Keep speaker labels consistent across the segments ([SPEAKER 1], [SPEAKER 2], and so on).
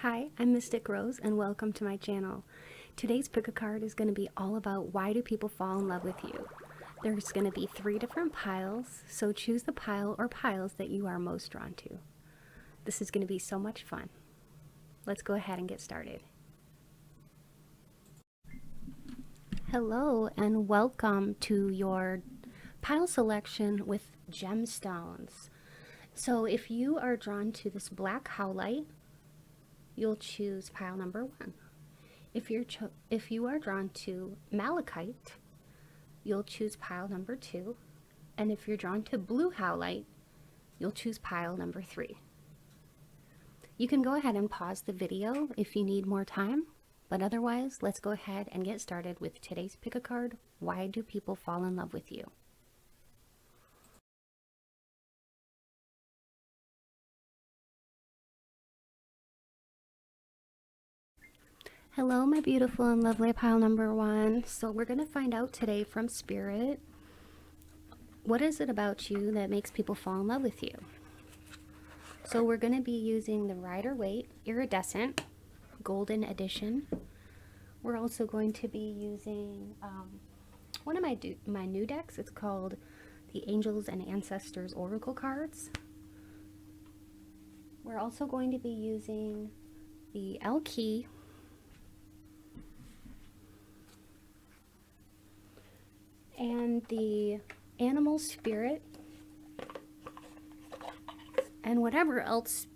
[SPEAKER 1] Hi, I'm Mystic Rose and welcome to my channel. Today's pick a card is going to be all about why do people fall in love with you. There's going to be 3 different piles, so choose the pile or piles that you are most drawn to. This is going to be so much fun. Let's go ahead and get started. Hello and welcome to your pile selection with gemstones. So if you are drawn to this black howlite, you'll choose pile number 1. If you are drawn to malachite, you'll choose pile number 2. And if you're drawn to blue howlite, you'll choose pile number 3. You can go ahead and pause the video if you need more time, but otherwise, let's go ahead and get started with today's pick a card. Why do people fall in love with you? Hello, my beautiful and lovely pile number 1. So we're going to find out today from Spirit, what is it about you that makes people fall in love with you? So we're going to be using the Rider-Waite Iridescent Golden Edition. We're also going to be using one of my new decks. It's called the Angels and Ancestors Oracle cards. We're also going to be using the L-Key and the Animal Spirit, and whatever else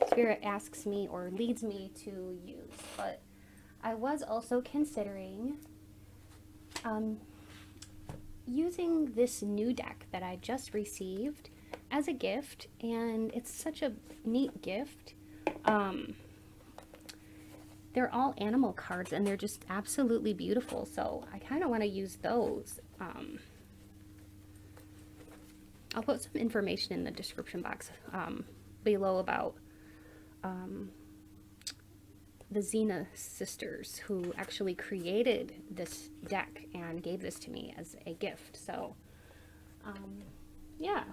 [SPEAKER 1] Spirit asks me or leads me to use. But I was also considering using this new deck that I just received as a gift, and it's such a neat gift. They're all animal cards and they're just absolutely beautiful, so I kind of want to use those. I'll put some information in the description box below about the Xena sisters who actually created this deck and gave this to me as a gift. So yeah,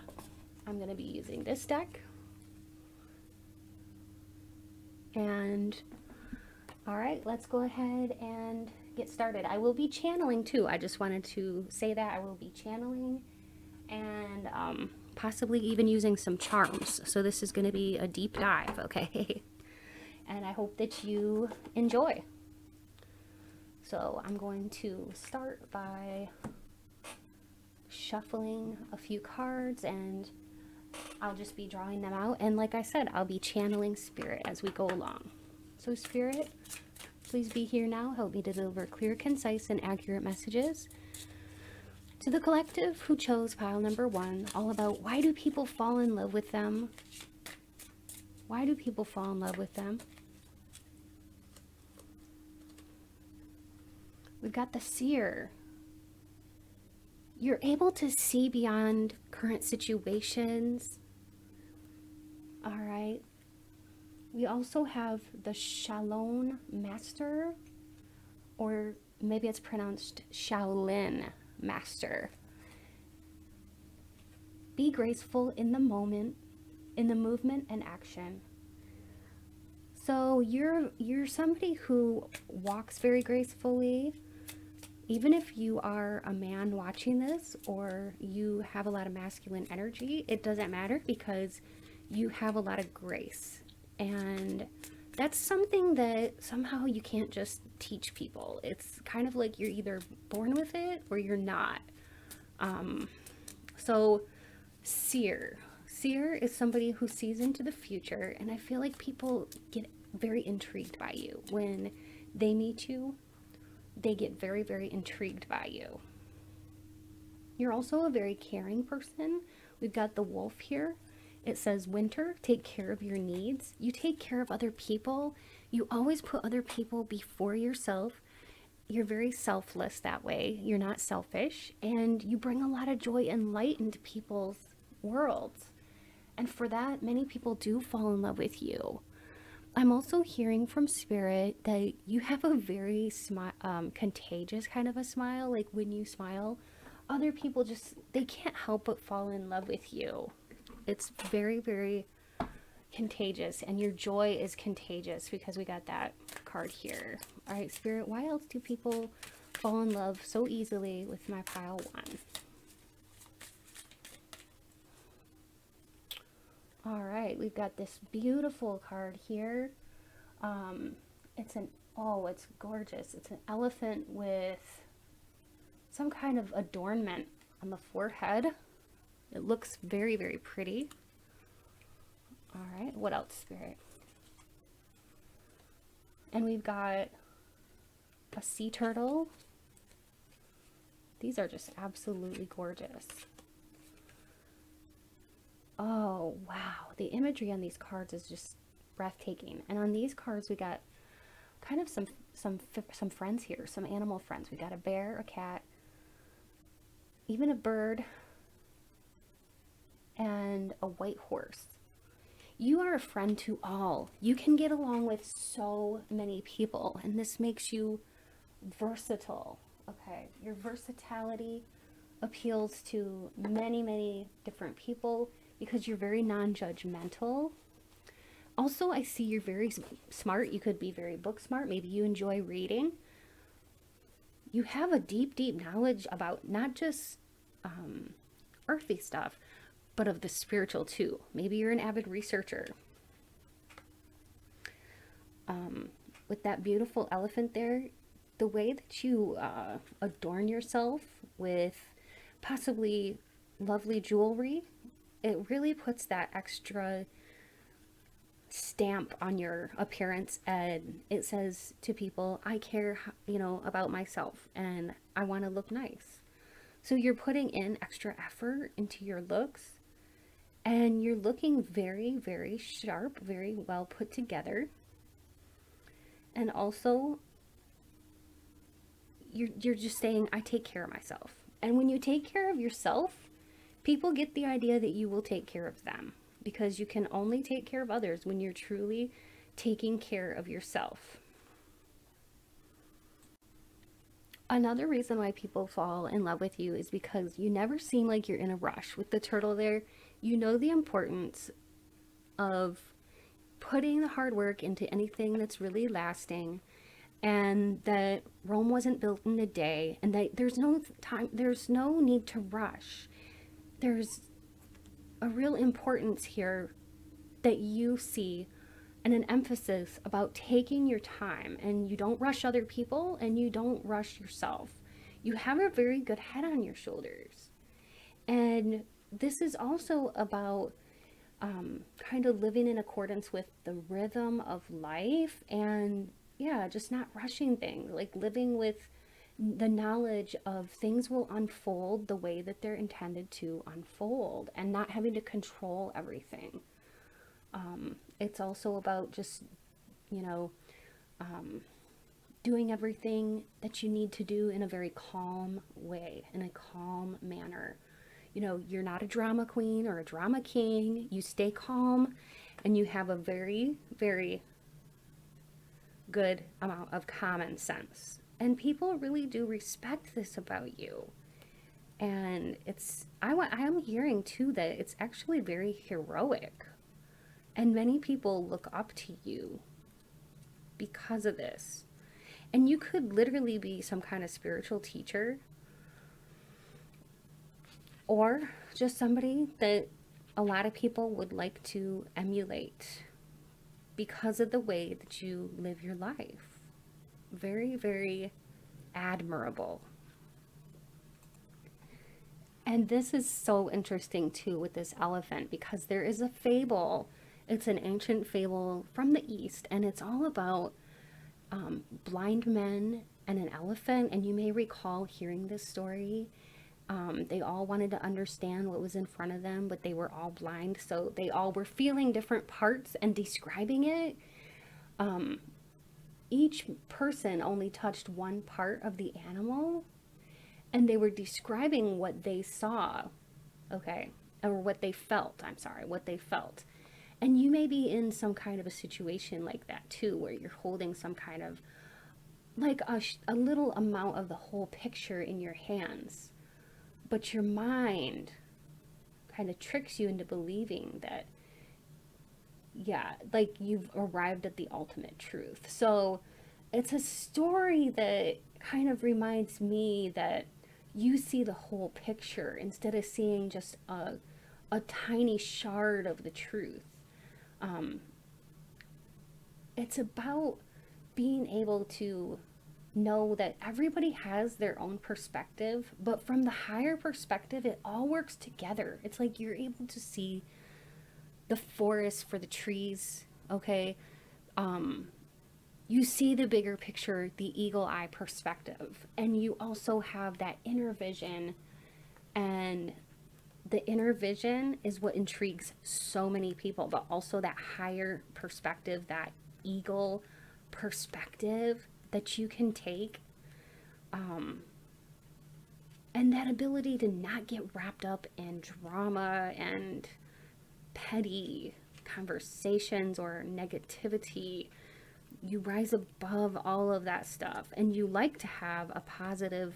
[SPEAKER 1] I'm going to be using this deck. And alright, let's go ahead and get started. I will be channeling too. I just wanted to say that I will be channeling and possibly even using some charms. So this is going to be a deep dive, okay? And I hope that you enjoy. So I'm going to start by shuffling a few cards, and I'll just be drawing them out. And like I said, I'll be channeling Spirit as we go along. So Spirit, please be here now. Help me deliver clear, concise, and accurate messages to the collective who chose pile number 1, all about why do people fall in love with them? Why do people fall in love with them? We've got the Seer. You're able to see beyond current situations. All right. We also have the Shalom Master, or maybe it's pronounced Shaolin Master. Be graceful in the moment, in the movement and action. So you're somebody who walks very gracefully. Even if you are a man watching this or you have a lot of masculine energy, it doesn't matter because you have a lot of grace. And that's something that somehow you can't just teach people. It's kind of like you're either born with it or you're not. So Seer is somebody who sees into the future, and I feel like people get very intrigued by you. When they meet you, they get very, very intrigued by you. You're also a very caring person. We've got the wolf here. It says, winter, take care of your needs. You take care of other people. You always put other people before yourself. You're very selfless that way. You're not selfish. And you bring a lot of joy and light into people's worlds. And for that, many people do fall in love with you. I'm also hearing from Spirit that you have a very contagious kind of a smile. Like when you smile, other people they can't help but fall in love with you. It's very, very contagious, and your joy is contagious because we got that card here. All right, Spirit, why else do people fall in love so easily with my pile 1? All right, we've got this beautiful card here. It's gorgeous. It's an elephant with some kind of adornment on the forehead. It looks very, very pretty. All right, what else, Spirit? And we've got a sea turtle. These are just absolutely gorgeous. Oh, wow. The imagery on these cards is just breathtaking. And on these cards, we got kind of some friends here, some animal friends. We got a bear, a cat, even a bird, and a white horse. You are a friend to all. You can get along with so many people, and this makes you versatile. Okay, your versatility appeals to many, many different people because you're very non-judgmental. Also, I see you're very smart. You could be very book smart. Maybe you enjoy reading. You have a deep, deep knowledge about not just earthly stuff, but of the spiritual too. Maybe you're an avid researcher. With that beautiful elephant there, the way that you adorn yourself with possibly lovely jewelry, it really puts that extra stamp on your appearance, and it says to people, I care, about myself, and I want to look nice. So you're putting in extra effort into your looks, and you're looking very, very sharp, very well put together. And also, you're just saying, I take care of myself. And when you take care of yourself, people get the idea that you will take care of them, because you can only take care of others when you're truly taking care of yourself. Another reason why people fall in love with you is because you never seem like you're in a rush. With the turtle there, you know the importance of putting the hard work into anything that's really lasting, and that Rome wasn't built in a day, and that there's no need to rush. There's a real importance here that you see, and an emphasis about taking your time, and you don't rush other people and you don't rush yourself. You have a very good head on your shoulders. And this is also about kind of living in accordance with the rhythm of life, and just not rushing things, like living with the knowledge of things will unfold the way that they're intended to unfold, and not having to control everything. It's also about just, doing everything that you need to do in a very calm way, in a calm manner. You're not a drama queen or a drama king. You stay calm, and you have a very, very good amount of common sense. And people really do respect this about you. And I am hearing too that it's actually very heroic. And many people look up to you because of this. And you could literally be some kind of spiritual teacher, or just somebody that a lot of people would like to emulate because of the way that you live your life. Very, very admirable. And this is so interesting too with this elephant, because there is a fable. It's an ancient fable from the East, and it's all about blind men and an elephant. And you may recall hearing this story. They all wanted to understand what was in front of them, but they were all blind, so they all were feeling different parts and describing it. Each person only touched one part of the animal, and they were describing what they saw, or what they felt. What they felt. And you may be in some kind of a situation like that too, where you're holding some kind of, like a little amount of the whole picture in your hands. But your mind kind of tricks you into believing that yeah, like you've arrived at the ultimate truth. So it's a story that kind of reminds me that you see the whole picture instead of seeing just a tiny shard of the truth. Um, it's about being able to know that everybody has their own perspective, but from the higher perspective, it all works together. It's like you're able to see the forest for the trees, okay? Um, you see the bigger picture, the eagle eye perspective, and you also have that inner vision. And the inner vision is what intrigues so many people, but also that higher perspective, that eagle perspective that you can take, um, and that ability to not get wrapped up in drama and petty conversations or negativity. You rise above all of that stuff, and you like to have a positive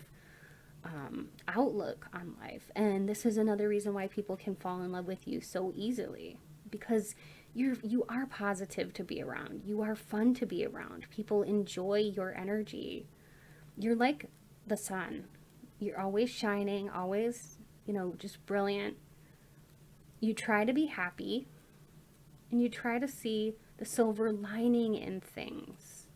[SPEAKER 1] outlook on life. And this is another reason why people can fall in love with you so easily, because you are positive to be around. You are fun to be around. People enjoy your energy. You're like the sun. You're always shining, always, just brilliant. You try to be happy, and you try to see the silver lining in things.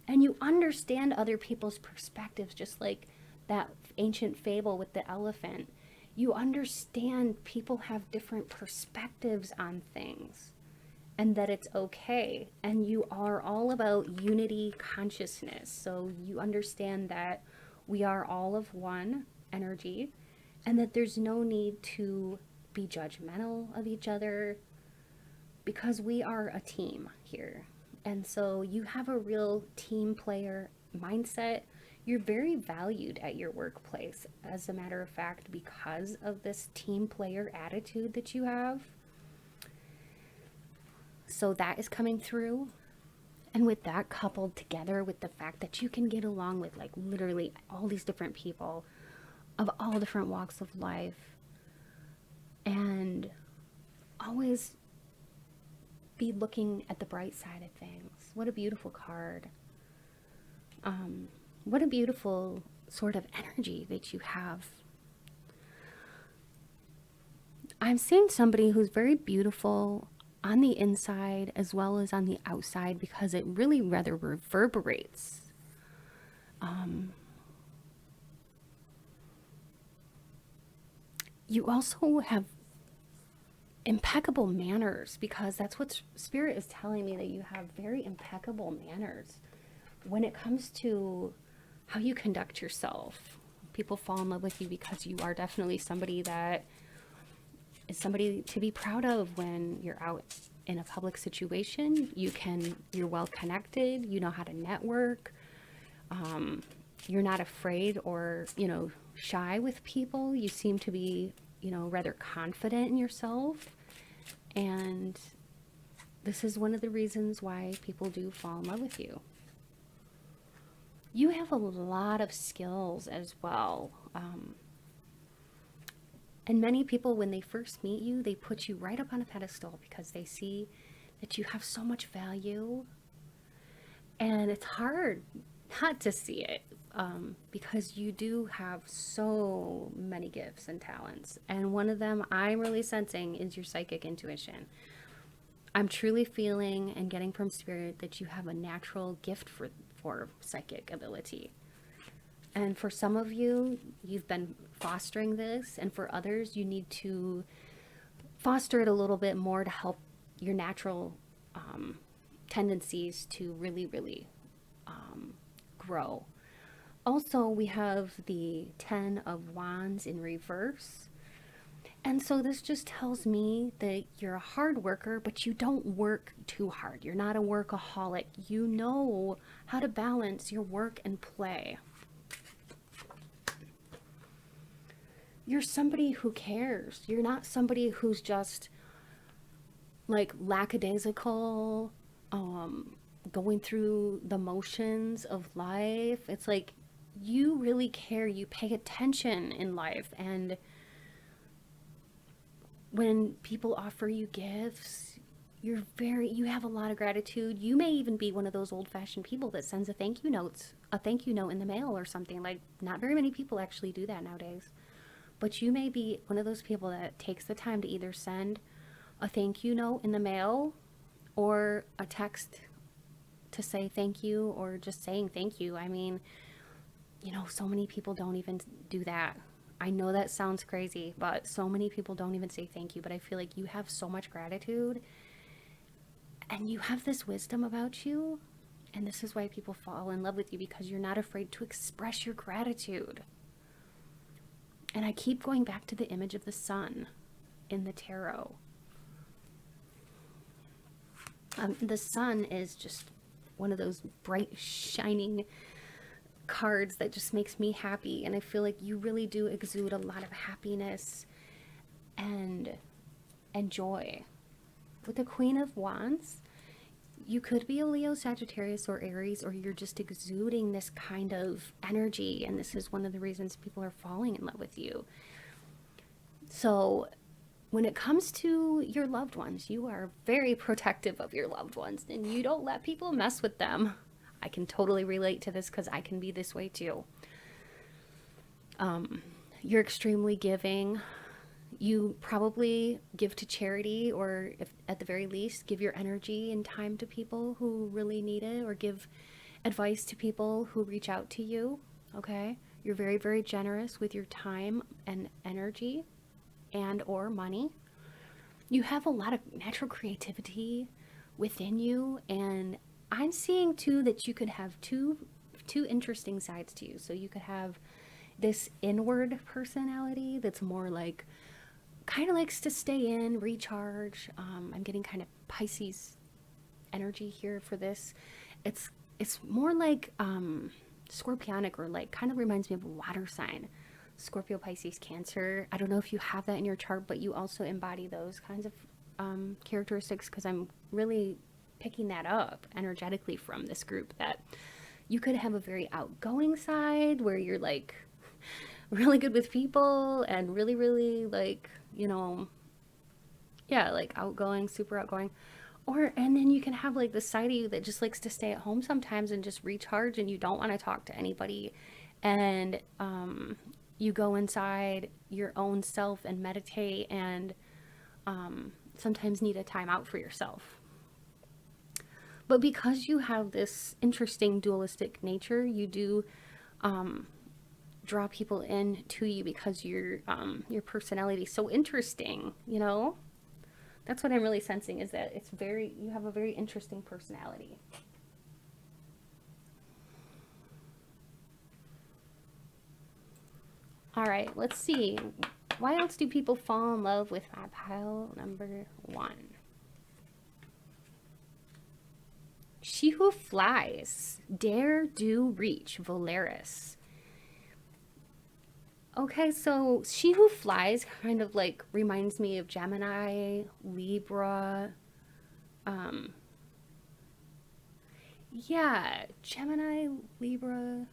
[SPEAKER 1] And you understand other people's perspectives, just like that ancient fable with the elephant. You understand people have different perspectives on things, and that it's okay. And you are all about unity consciousness. So you understand that we are all of one energy, and that there's no need to be judgmental of each other, because we are a team here. And so you have a real team player mindset. You're very valued at your workplace, as a matter of fact, because of this team player attitude that you have. So that is coming through. And with that coupled together with the fact that you can get along with like literally all these different people of all different walks of life, and always be looking at the bright side of things. What a beautiful card. What a beautiful sort of energy that you have. I'm seeing somebody who's very beautiful on the inside as well as on the outside, because it really rather reverberates. You also have impeccable manners, because that's what Spirit is telling me, that you have very impeccable manners when it comes to how you conduct yourself. People fall in love with you because you are definitely somebody that is somebody to be proud of when you're out in a public situation. You're well connected, you know how to network. You're not afraid or, shy with people. You seem to be, rather confident in yourself. And this is one of the reasons why people do fall in love with you. You have a lot of skills as well. And many people, when they first meet you, they put you right up on a pedestal because they see that you have so much value. And it's hard not to see it, because you do have so many gifts and talents. And one of them I'm really sensing is your psychic intuition. I'm truly feeling and getting from Spirit that you have a natural gift for psychic ability. And for some of you, you've been fostering this, and for others, you need to foster it a little bit more to help your natural tendencies to really, really grow. Also, we have the 10 of Wands in reverse. And so this just tells me that you're a hard worker, but you don't work too hard. You're not a workaholic. You know how to balance your work and play. You're somebody who cares. You're not somebody who's just like lackadaisical, going through the motions of life. It's like you really care. You pay attention in life. And when people offer you gifts, you have a lot of gratitude. You may even be one of those old-fashioned people that sends a thank you note in the mail or something. Like, not very many people actually do that nowadays. But you may be one of those people that takes the time to either send a thank you note in the mail or a text to say thank you, or just saying thank you. I mean, so many people don't even do that. I know that sounds crazy, but so many people don't even say thank you. But I feel like you have so much gratitude and you have this wisdom about you. And this is why people fall in love with you, because you're not afraid to express your gratitude. And I keep going back to the image of the sun in the tarot. The sun is just one of those bright, shining cards that just makes me happy. And I feel like you really do exude a lot of happiness and joy. With the Queen of Wands, you could be a Leo, Sagittarius, or Aries, or you're just exuding this kind of energy. And this is one of the reasons people are falling in love with you. So when it comes to your loved ones, you are very protective of your loved ones and you don't let people mess with them. I can totally relate to this because I can be this way too. You're extremely giving. You probably give to charity, or if, at the very least, give your energy and time to people who really need it, or give advice to people who reach out to you. Okay? You're very, very generous with your time and energy and or money. You have a lot of natural creativity within you, and I'm seeing too that you could have two interesting sides to you. So you could have this inward personality that's more like, kind of likes to stay in, recharge. I'm getting kind of Pisces energy here for this. It's more like scorpionic, or like kind of reminds me of a water sign. Scorpio, Pisces, Cancer. I don't know if you have that in your chart, but you also embody those kinds of characteristics, because I'm really picking that up energetically from this group, that you could have a very outgoing side where you're like really good with people and really, really like, like outgoing, super outgoing. And then you can have like the side of you that just likes to stay at home sometimes and just recharge, and you don't want to talk to anybody. And you go inside your own self and meditate, and sometimes need a time out for yourself. But because you have this interesting dualistic nature, you do draw people in to you because your personality is so interesting, That's what I'm really sensing, is that you have a very interesting personality. All right, let's see. Why else do people fall in love with my pile number 1? She who flies, dare, do, reach, Valeris. Okay, so she who flies kind of like reminds me of Gemini, Libra. Yeah, Gemini, Libra,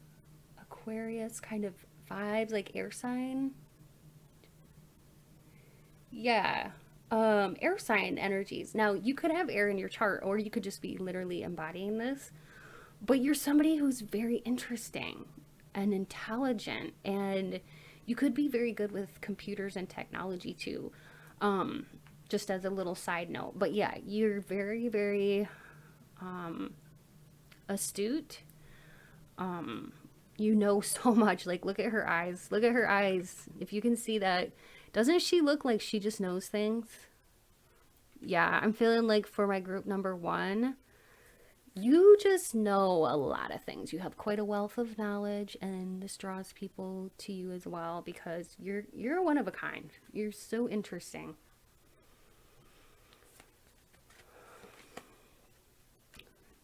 [SPEAKER 1] Aquarius kind of vibes, like air sign. Yeah. Air sign energies. Now, you could have air in your chart, or you could just be literally embodying this. But you're somebody who's very interesting and intelligent, and you could be very good with computers and technology too. Just as a little side note. But yeah, you're very, very astute. You know so much. Like, look at her eyes. Look at her eyes. If you can see that. Doesn't she look like she just knows things? Yeah, I'm feeling like for my group number 1, you just know a lot of things. You have quite a wealth of knowledge, and this draws people to you as well, because you're one of a kind. You're so interesting.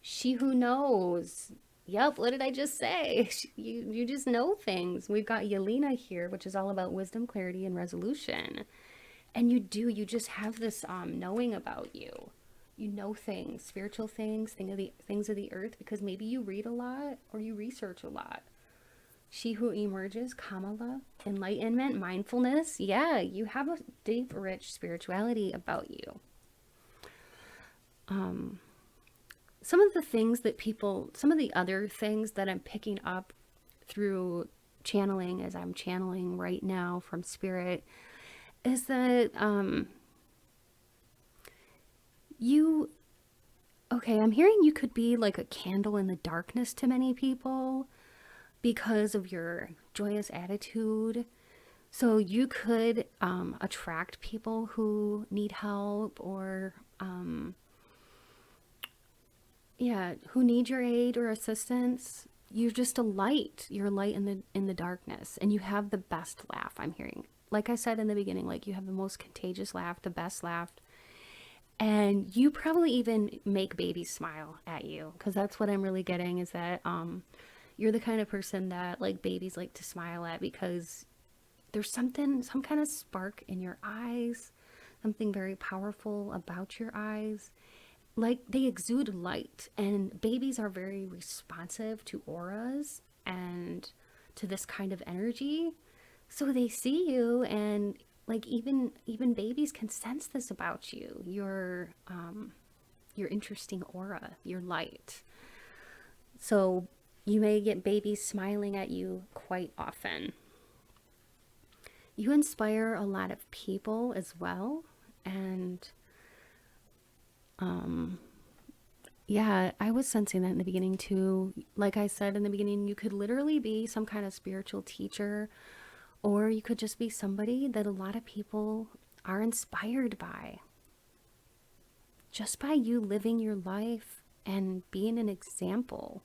[SPEAKER 1] She who knows. Yep, what did I just say? You just know things. We've got Yelena here, which is all about wisdom, clarity, and resolution. And you just have this knowing about you. You know things, spiritual things, things of the earth, because maybe you read a lot or you research a lot. She who emerges, Kamala, enlightenment, mindfulness. Yeah, you have a deep, rich spirituality about you. some of the things that people, some of the other things that I'm picking up through channeling, as I'm channeling right now from spirit, is that you, okay, I'm hearing you could be like a candle in the darkness to many people because of your joyous attitude. So you could attract people who need help, or yeah, who need your aid or assistance. You're just a light. You're a light in the darkness, and you have the best laugh. I'm hearing, like I said in the beginning, like you have the most contagious laugh, the best laugh, and you probably even make babies smile at you, because that's what I'm really getting, is that you're the kind of person that like babies like to smile at, because there's something, some kind of spark in your eyes, something very powerful about your eyes. Like they exude light, and babies are very responsive to auras and to this kind of energy. So they see you, and like even babies can sense this about you. Your interesting aura, your light. So you may get babies smiling at you quite often. You inspire a lot of people as well. And yeah, I was sensing that in the beginning too. Like I said in the beginning, you could literally be some kind of spiritual teacher, or you could just be somebody that a lot of people are inspired by. Just by you living your life and being an example.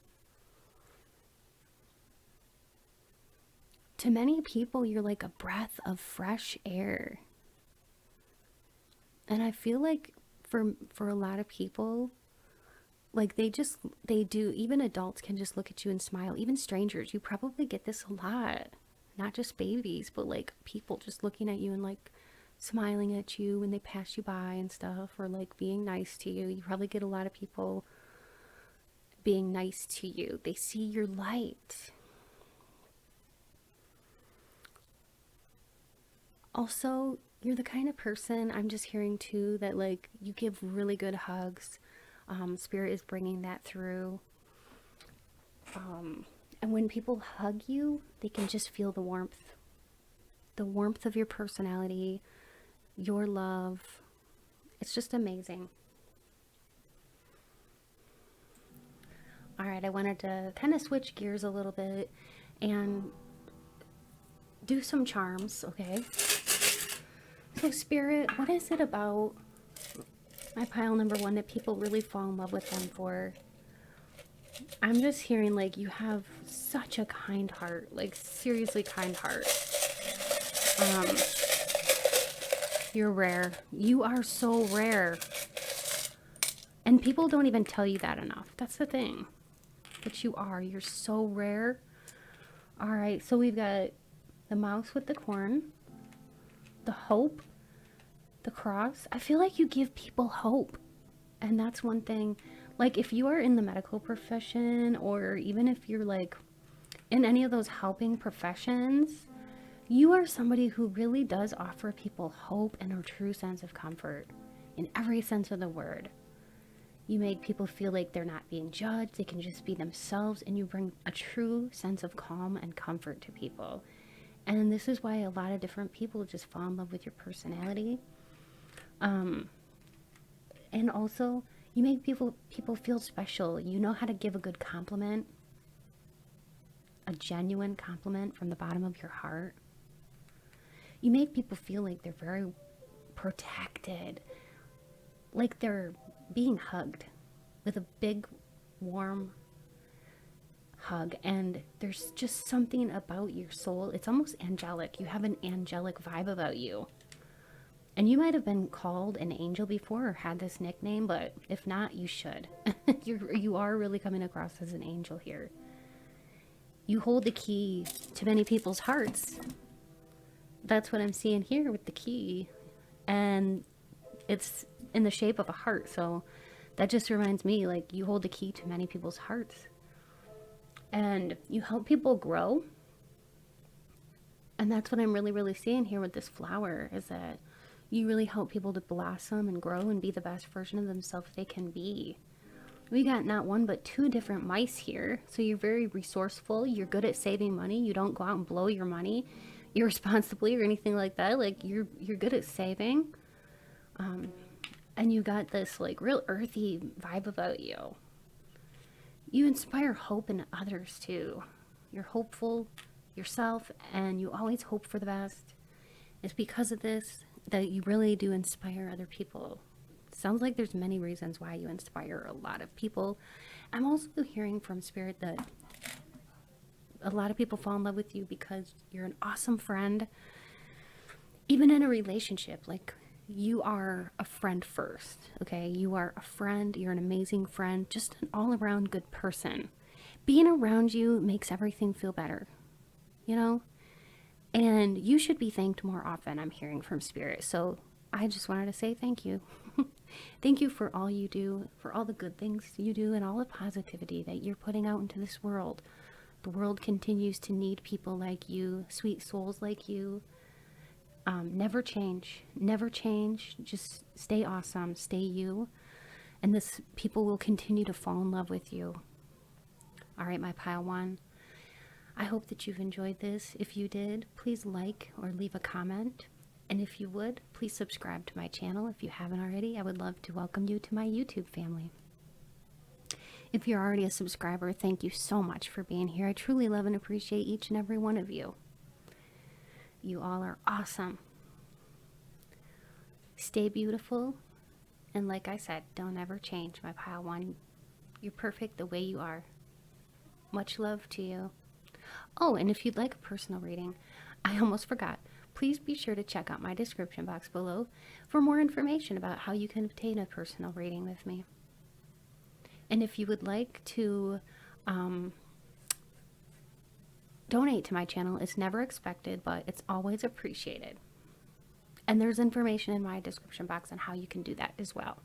[SPEAKER 1] To many people, you're like a breath of fresh air. And I feel like for a lot of people, like they do, even adults can just look at you and smile. Even strangers, you probably get this a lot. Not just babies, but like people just looking at you and like smiling at you when they pass you by and stuff, or like being nice to you. You probably get a lot of people being nice to you. They see your light. Also, you're the kind of person, I'm just hearing too, that like you give really good hugs. Spirit is bringing that through. And when people hug you, they can just feel the warmth of your personality, your love. It's just amazing. All right, I wanted to kind of switch gears a little bit and do some charms, okay? So, Spirit, what is it about my pile number one that people really fall in love with them for? I'm just hearing like you have such a kind heart, like seriously kind heart. Um, you're rare. You are so rare. And people don't even tell you that enough. That's the thing. But you are. You're so rare. All right, so we've got the mouse with the corn, the hope, the cross. I feel like you give people hope. And that's one thing. Like if you are in the medical profession, or even if you're like in any of those helping professions, you are somebody who really does offer people hope and a true sense of comfort in every sense of the word. You make people feel like they're not being judged, they can just be themselves, and you bring a true sense of calm and comfort to people. And this is why a lot of different people just fall in love with your personality. And also, you make people feel special. You know how to give a good compliment, a genuine compliment from the bottom of your heart. You make people feel like they're very protected, like they're being hugged with a big, warm hug. And there's just something about your soul. It's almost angelic. You have an angelic vibe about you. And you might have been called an angel before or had this nickname, but if not, you should. You are really coming across as an angel here. You hold the key to many people's hearts. That's what I'm seeing here with the key. And it's in the shape of a heart. So that just reminds me, like, you hold the key to many people's hearts. And you help people grow. And that's what I'm really, really seeing here with this flower, is that You really help people to blossom and grow and be the best version of themselves they can be. We got not one but two different mice here. So you're very resourceful. You're good at saving money. You don't go out and blow your money irresponsibly or anything like that. Like you're good at saving. And you got this like real earthy vibe about you. You inspire hope in others too. You're hopeful yourself and you always hope for the best. It's because of this that you really do inspire other people. Sounds like there's many reasons why you inspire a lot of people. I'm also hearing from Spirit that a lot of people fall in love with you because you're an awesome friend. Even in a relationship, like you are a friend first, okay? You are a friend, you're an amazing friend, just an all-around good person. Being around you makes everything feel better, you know? And you should be thanked more often, I'm hearing from Spirit. So I just wanted to say thank you. Thank you for all you do, for all the good things you do, and all the positivity that you're putting out into this world. The world continues to need people like you, sweet souls like you. Never change. Never change. Just stay awesome. Stay you. And this people will continue to fall in love with you. All right, my pile one. I hope that you've enjoyed this. If you did, please like or leave a comment. And if you would, please subscribe to my channel. If you haven't already, I would love to welcome you to my YouTube family. If you're already a subscriber, thank you so much for being here. I truly love and appreciate each and every one of you. You all are awesome. Stay beautiful. And like I said, don't ever change, my pile one. You're perfect the way you are. Much love to you. Oh, and if you'd like a personal reading, I almost forgot. Please be sure to check out my description box below for more information about how you can obtain a personal reading with me. And if you would like to donate to my channel, it's never expected, but it's always appreciated. And there's information in my description box on how you can do that as well.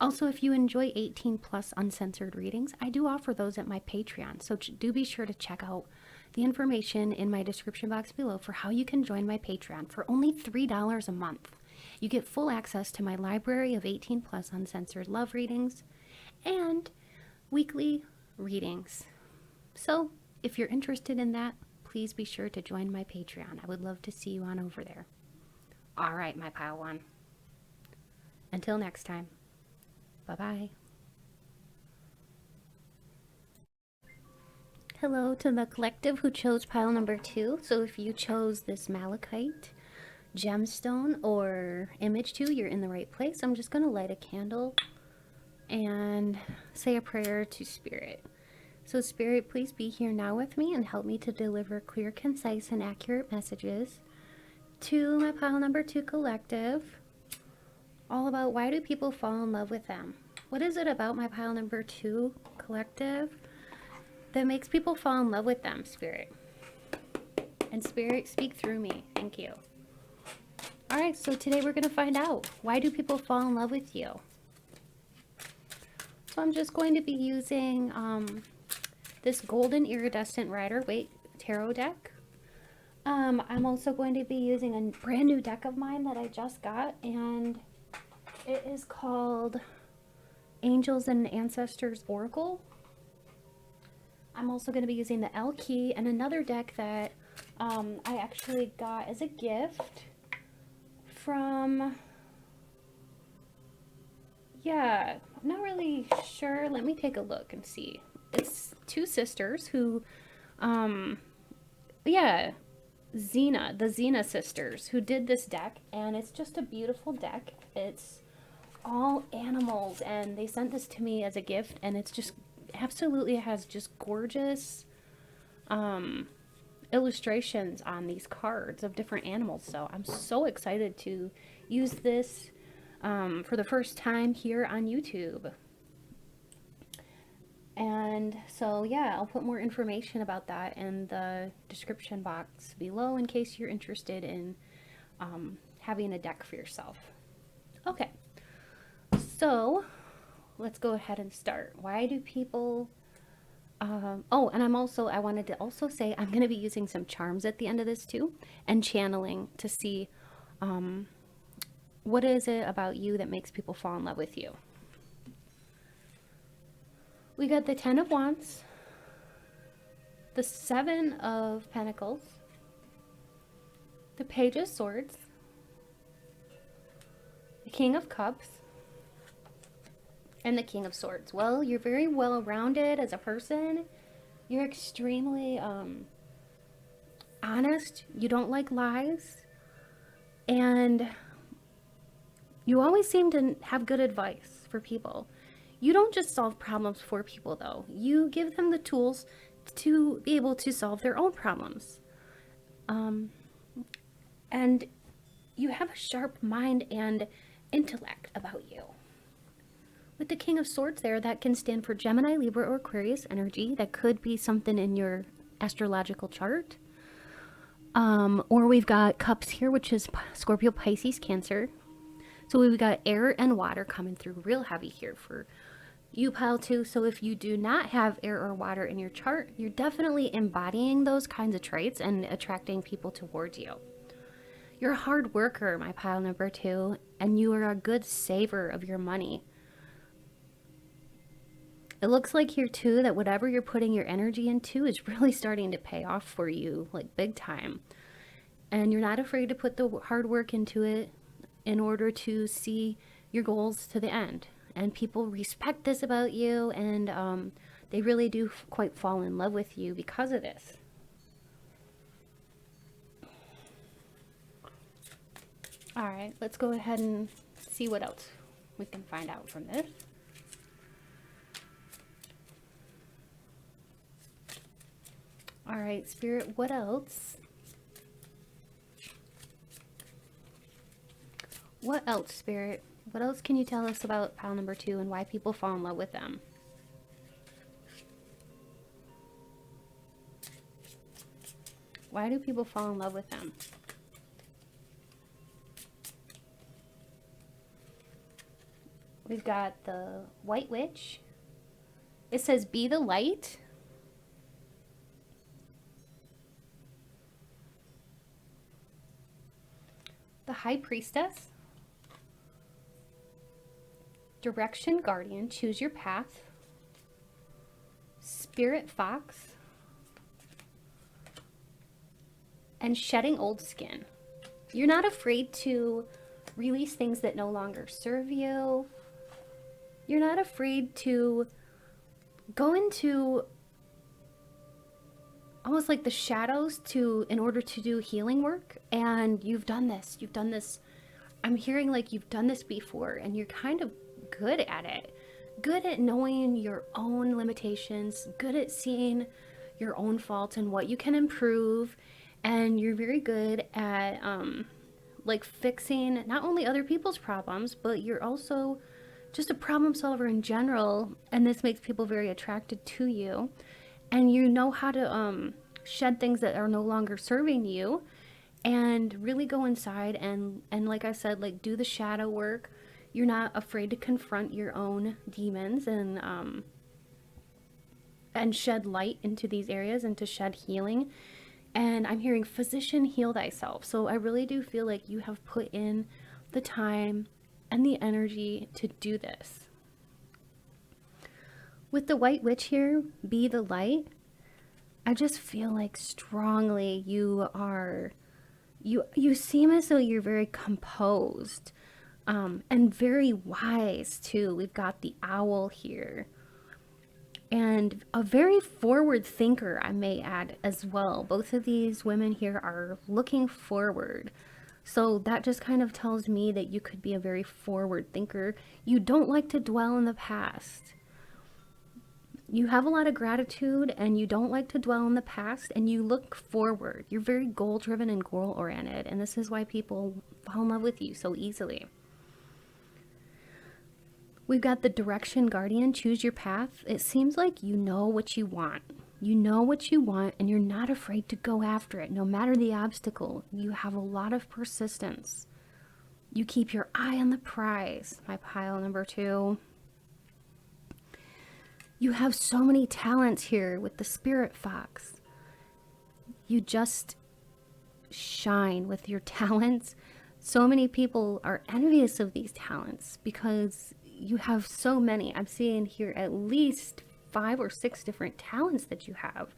[SPEAKER 1] Also, if you enjoy 18+ uncensored readings, I do offer those at my Patreon. So do be sure to check out the information in my description box below for how you can join my Patreon for only $3 a month. You get full access to my library of 18+ uncensored love readings and weekly readings. So if you're interested in that, please be sure to join my Patreon. I would love to see you on over there. All right, my pile one. Until next time. Bye-bye. Hello to the collective who chose pile number 2. So if you chose this malachite, gemstone, or image 2, you're in the right place. I'm just going to light a candle and say a prayer to Spirit. So Spirit, please be here now with me and help me to deliver clear, concise, and accurate messages to my pile number 2 collective. All about why do people fall in love with them? What is it about my pile number 2 collective that makes people fall in love with them, Spirit? And Spirit, speak through me. Thank you. All right, so today we're going to find out, why do people fall in love with you? So I'm just going to be using this golden iridescent Rider-Waite tarot deck. I'm also going to be using a brand new deck of mine that I just got, and it is called Angels and Ancestors Oracle. I'm also going to be using the L Key and another deck that I actually got as a gift from, yeah, I'm not really sure. Let me take a look and see. It's two sisters who, yeah, the Xena sisters who did this deck, and it's just a beautiful deck. It's all animals, and they sent this to me as a gift, and it's just absolutely has just gorgeous illustrations on these cards of different animals. So I'm so excited to use this for the first time here on YouTube. And so yeah, I'll put more information about that in the description box below in case you're interested in having a deck for yourself. Okay, so let's go ahead and start. Why do people oh, and I wanted to also say I'm going to be using some charms at the end of this too, and channeling to see What is it about you that makes people fall in love with you? We got the Ten of Wands, the Seven of Pentacles, the Page of Swords, the King of Cups, and the King of Swords. Well, you're very well-rounded as a person. You're extremely honest. You don't like lies. And you always seem to have good advice for people. You don't just solve problems for people, though. You give them the tools to be able to solve their own problems. And you have a sharp mind and intellect about you. With the King of Swords there, that can stand for Gemini, Libra, or Aquarius energy. That could be something in your astrological chart. Or we've got Cups here, which is Scorpio, Pisces, Cancer. So we've got air and water coming through real heavy here for you, pile 2. So if you do not have air or water in your chart, you're definitely embodying those kinds of traits and attracting people towards you. You're a hard worker, my pile number 2, and you are a good saver of your money. It looks like here too that whatever you're putting your energy into is really starting to pay off for you, like big time. And you're not afraid to put the hard work into it in order to see your goals to the end. And people respect this about you, and they really do quite fall in love with you because of this. All right, let's go ahead and see what else we can find out from this. All right, Spirit, what else? What else, Spirit? What else can you tell us about pile number 2 and why people fall in love with them? Why do people fall in love with them? We've got the White Witch. It says, be the light. The High Priestess. Direction Guardian, choose your path. Spirit Fox. And shedding old skin. You're not afraid to release things that no longer serve you. You're not afraid to go into almost like the shadows in order to do healing work. And you've done this. You've done this. I'm hearing like you've done this before, and you're kind of good at it. Good at knowing your own limitations. Good at seeing your own faults and what you can improve. And you're very good at like fixing not only other people's problems, but you're also just a problem solver in general. And this makes people very attracted to you. And you know how to shed things that are no longer serving you, and really go inside and like I said, like do the shadow work. You're not afraid to confront your own demons and shed light into these areas and to shed healing. And I'm hearing physician, heal thyself. So I really do feel like you have put in the time and the energy to do this. With the White Witch here, be the light. I just feel like strongly you seem as though you're very composed and very wise too. We've got the owl here. And a very forward thinker, I may add as well. Both of these women here are looking forward. So that just kind of tells me that you could be a very forward thinker. You don't like to dwell in the past. You have a lot of gratitude and you don't like to dwell in the past, and you look forward. You're very goal-driven and goal-oriented, and this is why people fall in love with you so easily. We've got the Direction Guardian, choose your path. It seems like you know what you want. You know what you want, and you're not afraid to go after it, no matter the obstacle. You have a lot of persistence. You keep your eye on the prize, my pile number 2. You have so many talents here with the Spirit Fox. You just shine with your talents. So many people are envious of these talents because you have so many. I'm seeing here at least 5 or 6 different talents that you have.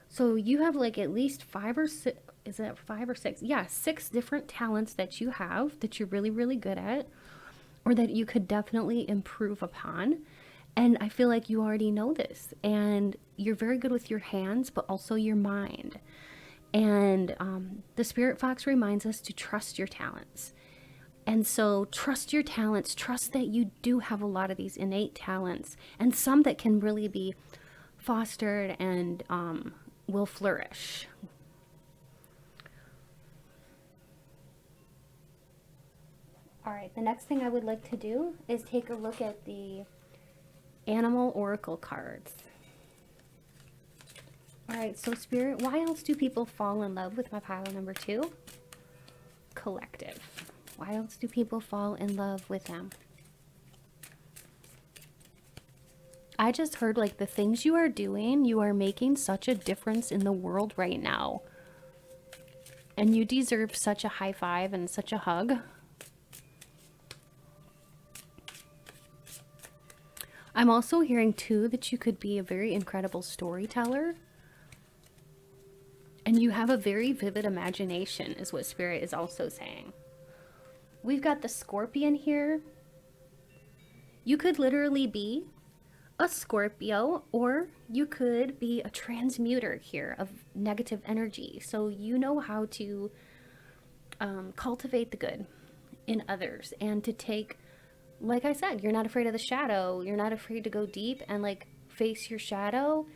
[SPEAKER 1] So you have like at least 5 or 6, is that 5 or 6? Yeah, 6 different talents that you have that you're really, really good at, or that you could definitely improve upon. And I feel like you already know this. And you're very good with your hands, but also your mind. And the Spirit Fox reminds us to trust your talents. And so trust your talents. Trust that you do have a lot of these innate talents, and some that can really be fostered and will flourish. All right, the next thing I would like to do is take a look at the Animal Oracle cards. All right, so Spirit, why else do people fall in love with my pile number 2? Collective. Why else do people fall in love with them? I just heard like the things you are doing, you are making such a difference in the world right now. And you deserve such a high five and such a hug. I'm also hearing too that you could be a very incredible storyteller. And you have a very vivid imagination, is what Spirit is also saying. We've got the Scorpion here. You could literally be a Scorpio, or you could be a transmuter here of negative energy. So you know how to cultivate the good in others, and to take, like I said, you're not afraid of the shadow. You're not afraid to go deep and like face your shadow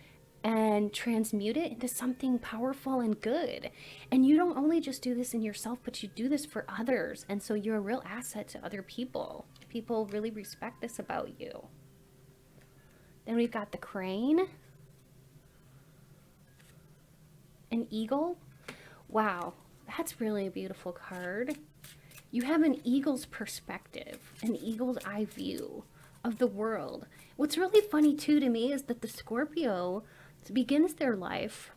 [SPEAKER 1] and transmute it into something powerful and good. And you don't only just do this in yourself, but you do this for others. And so you're a real asset to other people. People really respect this about you. Then we've got the Crane. An Eagle. Wow, that's really a beautiful card. You have an eagle's perspective, an eagle's eye view of the world. What's really funny too to me is that the Scorpio begins their life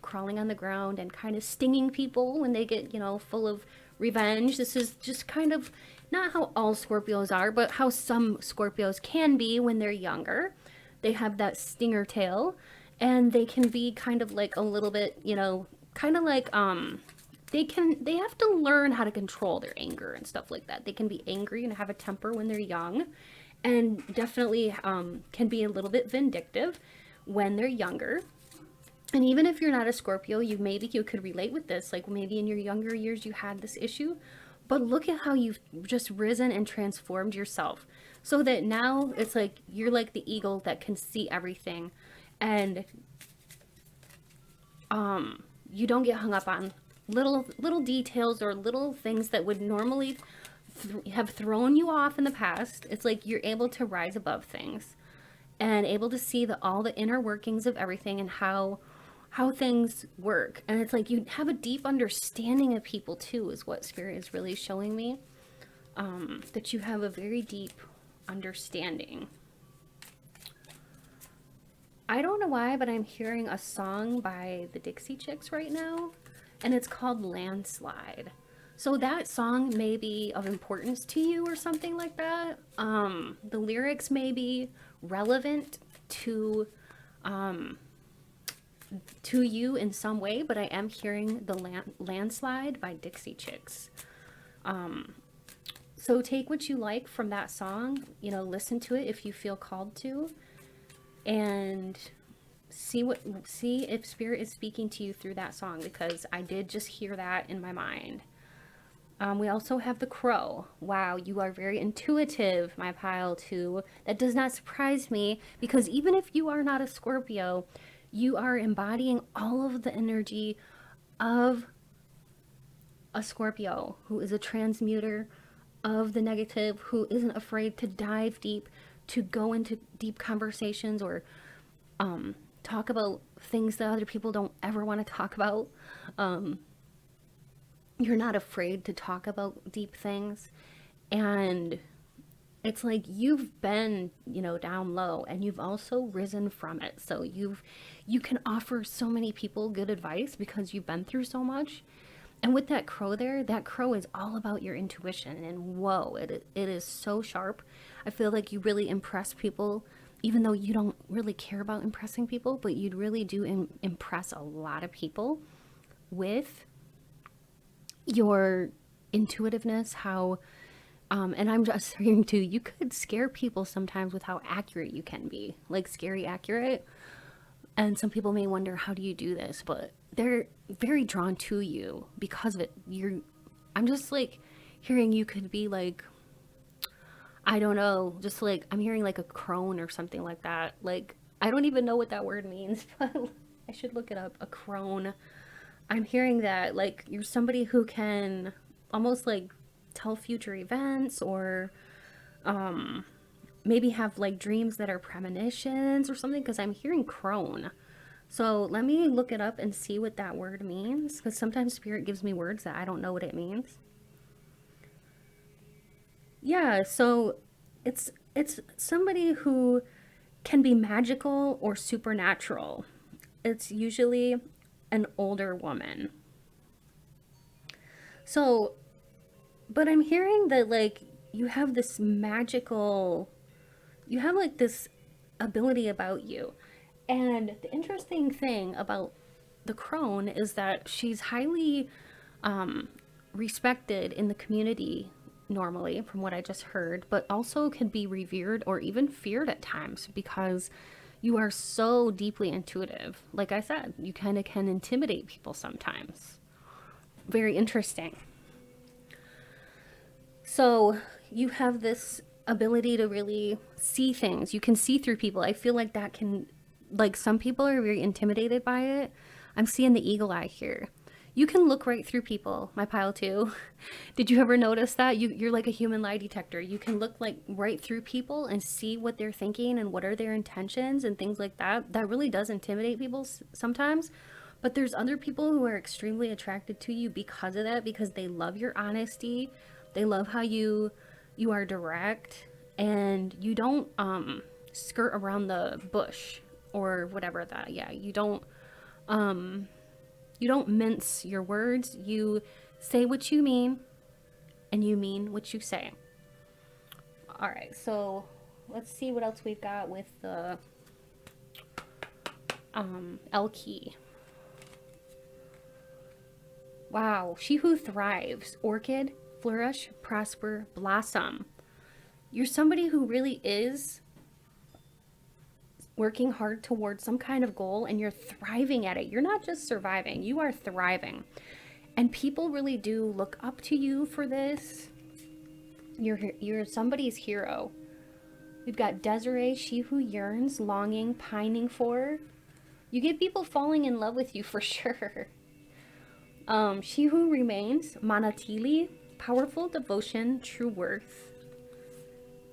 [SPEAKER 1] crawling on the ground and kind of stinging people when they get, you know, full of revenge. This is just kind of not how all Scorpios are, but how some Scorpios can be when they're younger. They have that stinger tail, and they can be kind of like a little bit, you know, kind of like they have to learn how to control their anger and stuff like that. They can be angry and have a temper when they're young, and definitely can be a little bit vindictive when they're younger. And even if you're not a Scorpio, maybe you could relate with this. Like maybe in your younger years you had this issue, but look at how you've just risen and transformed yourself, so that now it's like you're like the eagle that can see everything, and you don't get hung up on little details or little things that would normally have thrown you off in the past. It's like you're able to rise above things and able to see all the inner workings of everything and how things work. And it's like you have a deep understanding of people too, is what Spirit is really showing me. That you have a very deep understanding. I don't know why, but I'm hearing a song by the Dixie Chicks right now, and it's called Landslide. So that song may be of importance to you or something like that. The lyrics may be relevant to you in some way, but I am hearing the Landslide by Dixie Chicks. So take what you like from that song, you know, listen to it if you feel called to, and see if Spirit is speaking to you through that song, because I did just hear that in my mind. We also have the Crow. Wow, you are very intuitive, my pile too. That does not surprise me, because even if you are not a Scorpio, you are embodying all of the energy of a Scorpio who is a transmuter of the negative, who isn't afraid to dive deep, to go into deep conversations, or talk about things that other people don't ever want to talk about. You're not afraid to talk about deep things. And it's like you've been, you know, down low, and you've also risen from it. So you can offer so many people good advice because you've been through so much. And with that crow there, that crow is all about your intuition. And whoa, it is so sharp. I feel like you really impress people, even though you don't really care about impressing people, but you really do impress a lot of people with your intuitiveness, how, and I'm just saying too, you could scare people sometimes with how accurate you can be, like scary accurate. And some people may wonder, how do you do this? But they're very drawn to you because of it. I'm just like hearing you could be like, I don't know, just like, I'm hearing like a crone or something like that. Like, I don't even know what that word means, but I should look it up. A crone. I'm hearing that, like, you're somebody who can almost like tell future events, or maybe have like dreams that are premonitions or something, because I'm hearing crone. So let me look it up and see what that word means, because sometimes spirit gives me words that I don't know what it means. Yeah, so it's somebody who can be magical or supernatural. It's usually an older woman. So, but I'm hearing that like you have this magical, you have like this ability about you. And the interesting thing about the crone is that she's highly respected in the community normally, from what I just heard, but also can be revered or even feared at times because you are so deeply intuitive. Like I said, you kind of can intimidate people sometimes. Very interesting. So you have this ability to really see things. You can see through people. I feel like that can, like, some people are very intimidated by it. I'm seeing the eagle eye here. You can look right through people, my pile too. Did you ever notice that? You're like a human lie detector. You can look like right through people and see what they're thinking and what are their intentions and things like that. That really does intimidate people sometimes. But there's other people who are extremely attracted to you because of that, because they love your honesty. They love how you are direct, and you don't skirt around the bush or whatever that. Yeah, you don't mince your words. You say what you mean, and you mean what you say. All right, so let's see what else we've got with the L key. Wow, she who thrives, orchid, flourish, prosper, blossom. You're somebody who really is working hard towards some kind of goal, and you're thriving at it. You're not just surviving, you are thriving. And people really do look up to you for this. You're somebody's hero. We've got Desiree, she who yearns, longing, pining for. You get people falling in love with you for sure. She who remains, Manatili, powerful devotion, true worth.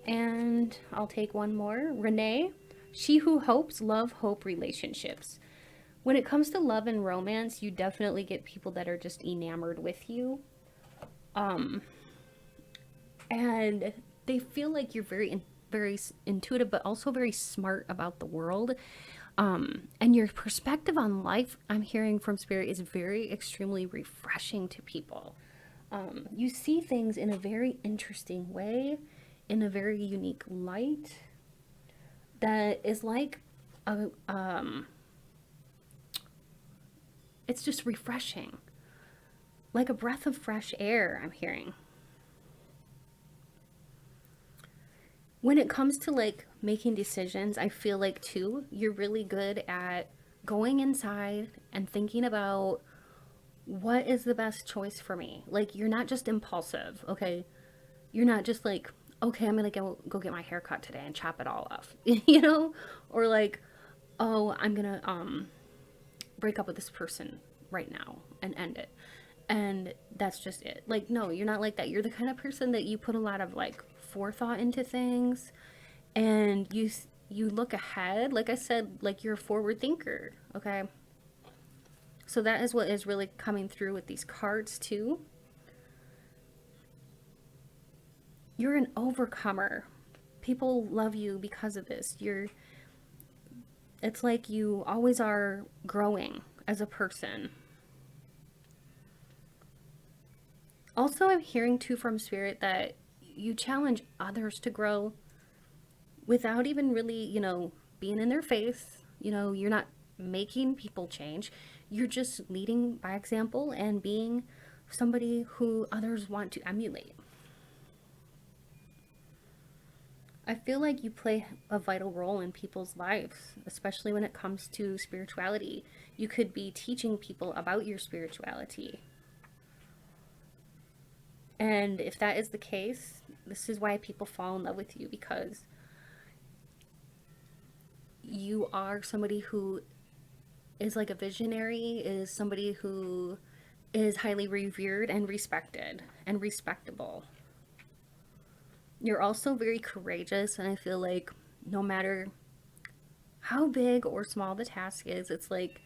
[SPEAKER 1] And I'll take one more. Renee, she who hopes, love, hope, relationships. When it comes to love and romance, you definitely get people that are just enamored with you. And they feel like you're very intuitive, but also very smart about the world. And your perspective on life, I'm hearing from spirit, is very extremely refreshing to people. You see things in a very interesting way, in a very unique light, that is like a, it's just refreshing, like a breath of fresh air. I'm hearing. When it comes to like making decisions, I feel like too, you're really good at going inside and thinking about what is the best choice for me. Like, you're not just impulsive, okay? You're not just like, okay, I'm gonna go get my hair cut today and chop it all off, you know? Or like, oh, I'm gonna break up with this person right now and end it. And that's just it. Like, no, you're not like that. You're the kind of person that you put a lot of like forethought into things, and you look ahead. Like I said, like, you're a forward thinker, okay? So that is what is really coming through with these cards too. You're an overcomer. People love you because of this. It's like you always are growing as a person. Also, I'm hearing too from spirit that you challenge others to grow without even really, being in their face. You're not making people change. You're just leading by example and being somebody who others want to emulate. I feel like you play a vital role in people's lives, especially when it comes to spirituality. You could be teaching people about your spirituality. And if that is the case, this is why people fall in love with you, because you are somebody who is like a visionary, is somebody who is highly revered and respected and respectable. You're also very courageous, and I feel like no matter how big or small the task is, it's like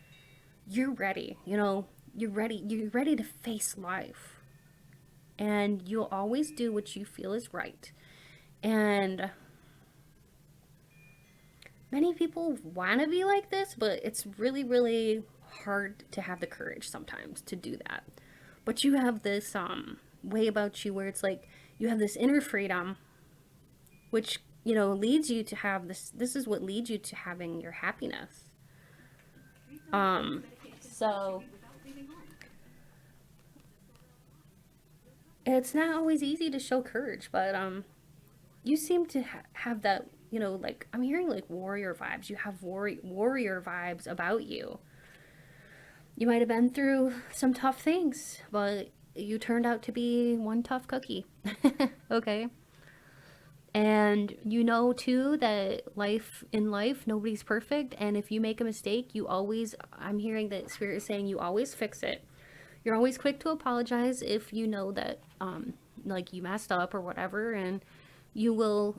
[SPEAKER 1] you're ready, you're ready to face life. And you'll always do what you feel is right. And many people want to be like this, but it's really, really hard to have the courage sometimes to do that. But you have this way about you where it's like you have this inner freedom, which leads you to have this is what leads you to having your happiness. So it's not always easy to show courage, but you seem to have that, like I'm hearing like warrior vibes. You have warrior vibes about you. You might have been through some tough things, but you turned out to be one tough cookie. Okay. And you know too that life, nobody's perfect. And if you make a mistake, I'm hearing that spirit is saying you always fix it. You're always quick to apologize if you know that, like you messed up or whatever. And you're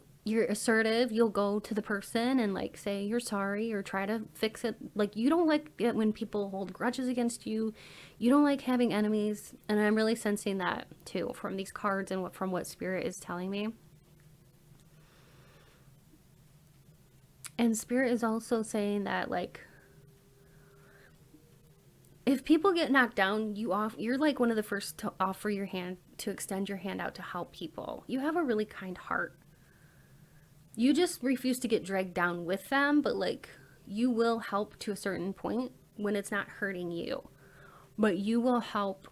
[SPEAKER 1] assertive. You'll go to the person and like say you're sorry or try to fix it. Like you don't like it when people hold grudges against you. You don't like having enemies. And I'm really sensing that too from these cards and from what spirit is telling me. And spirit is also saying that like if people get knocked down, you're like one of the first to offer your hand, to extend your hand out to help people. You have a really kind heart. You just refuse to get dragged down with them, but like you will help to a certain point when it's not hurting you. But you will help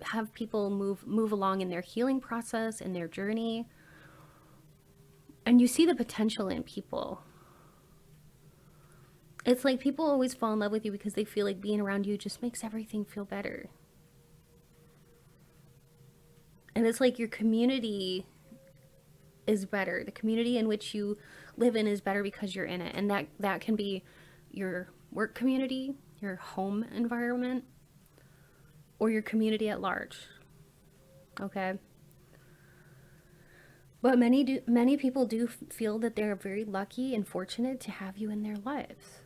[SPEAKER 1] have people move along in their healing process, in their journey. And you see the potential in people. It's like people always fall in love with you because they feel like being around you just makes everything feel better. And it's like your community is better. The community in which you live in is better because you're in it. And that can be your work community, your home environment, or your community at large. Okay? But many people do feel that they're very lucky and fortunate to have you in their lives.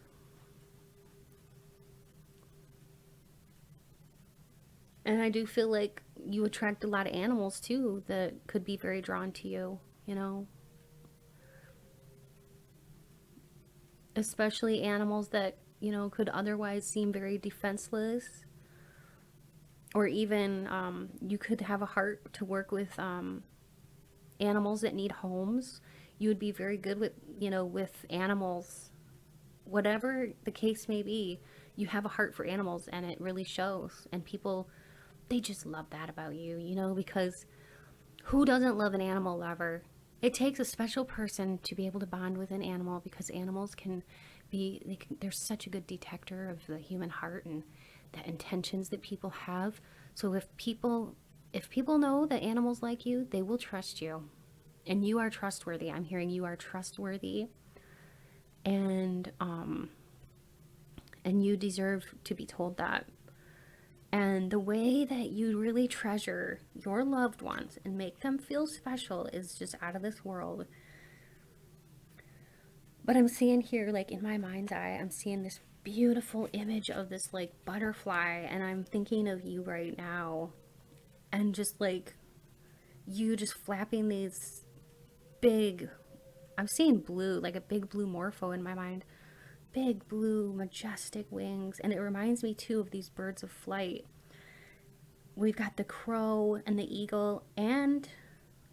[SPEAKER 1] And I do feel like you attract a lot of animals too that could be very drawn to you. Especially animals that, could otherwise seem very defenseless. Or even you could have a heart to work with animals that need homes. You would be very good with animals. Whatever the case may be, you have a heart for animals and it really shows. And people, they just love that about you, because who doesn't love an animal lover? It takes a special person to be able to bond with an animal because animals they're such a good detector of the human heart and the intentions that people have. So if people know that animals like you, they will trust you. And you are trustworthy. I'm hearing you are trustworthy. And you deserve to be told that. And the way that you really treasure your loved ones and make them feel special is just out of this world. But I'm seeing here, like in my mind's eye, I'm seeing this beautiful image of this like butterfly, and I'm thinking of you right now. And just like you just flapping these big, I'm seeing blue, like a big blue morpho in my mind. Big blue majestic wings, and it reminds me too of these birds of flight we've got the crow and the eagle and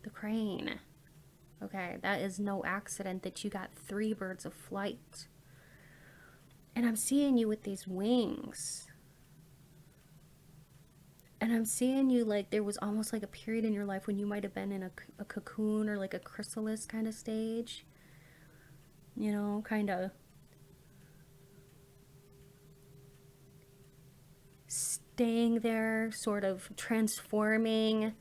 [SPEAKER 1] the crane. Okay, that is no accident that you got 3 birds of flight. And I'm seeing you with these wings. And I'm seeing you like there was almost like a period in your life when you might have been in a cocoon or like a chrysalis kind of stage. You know, kind of staying there, sort of transforming.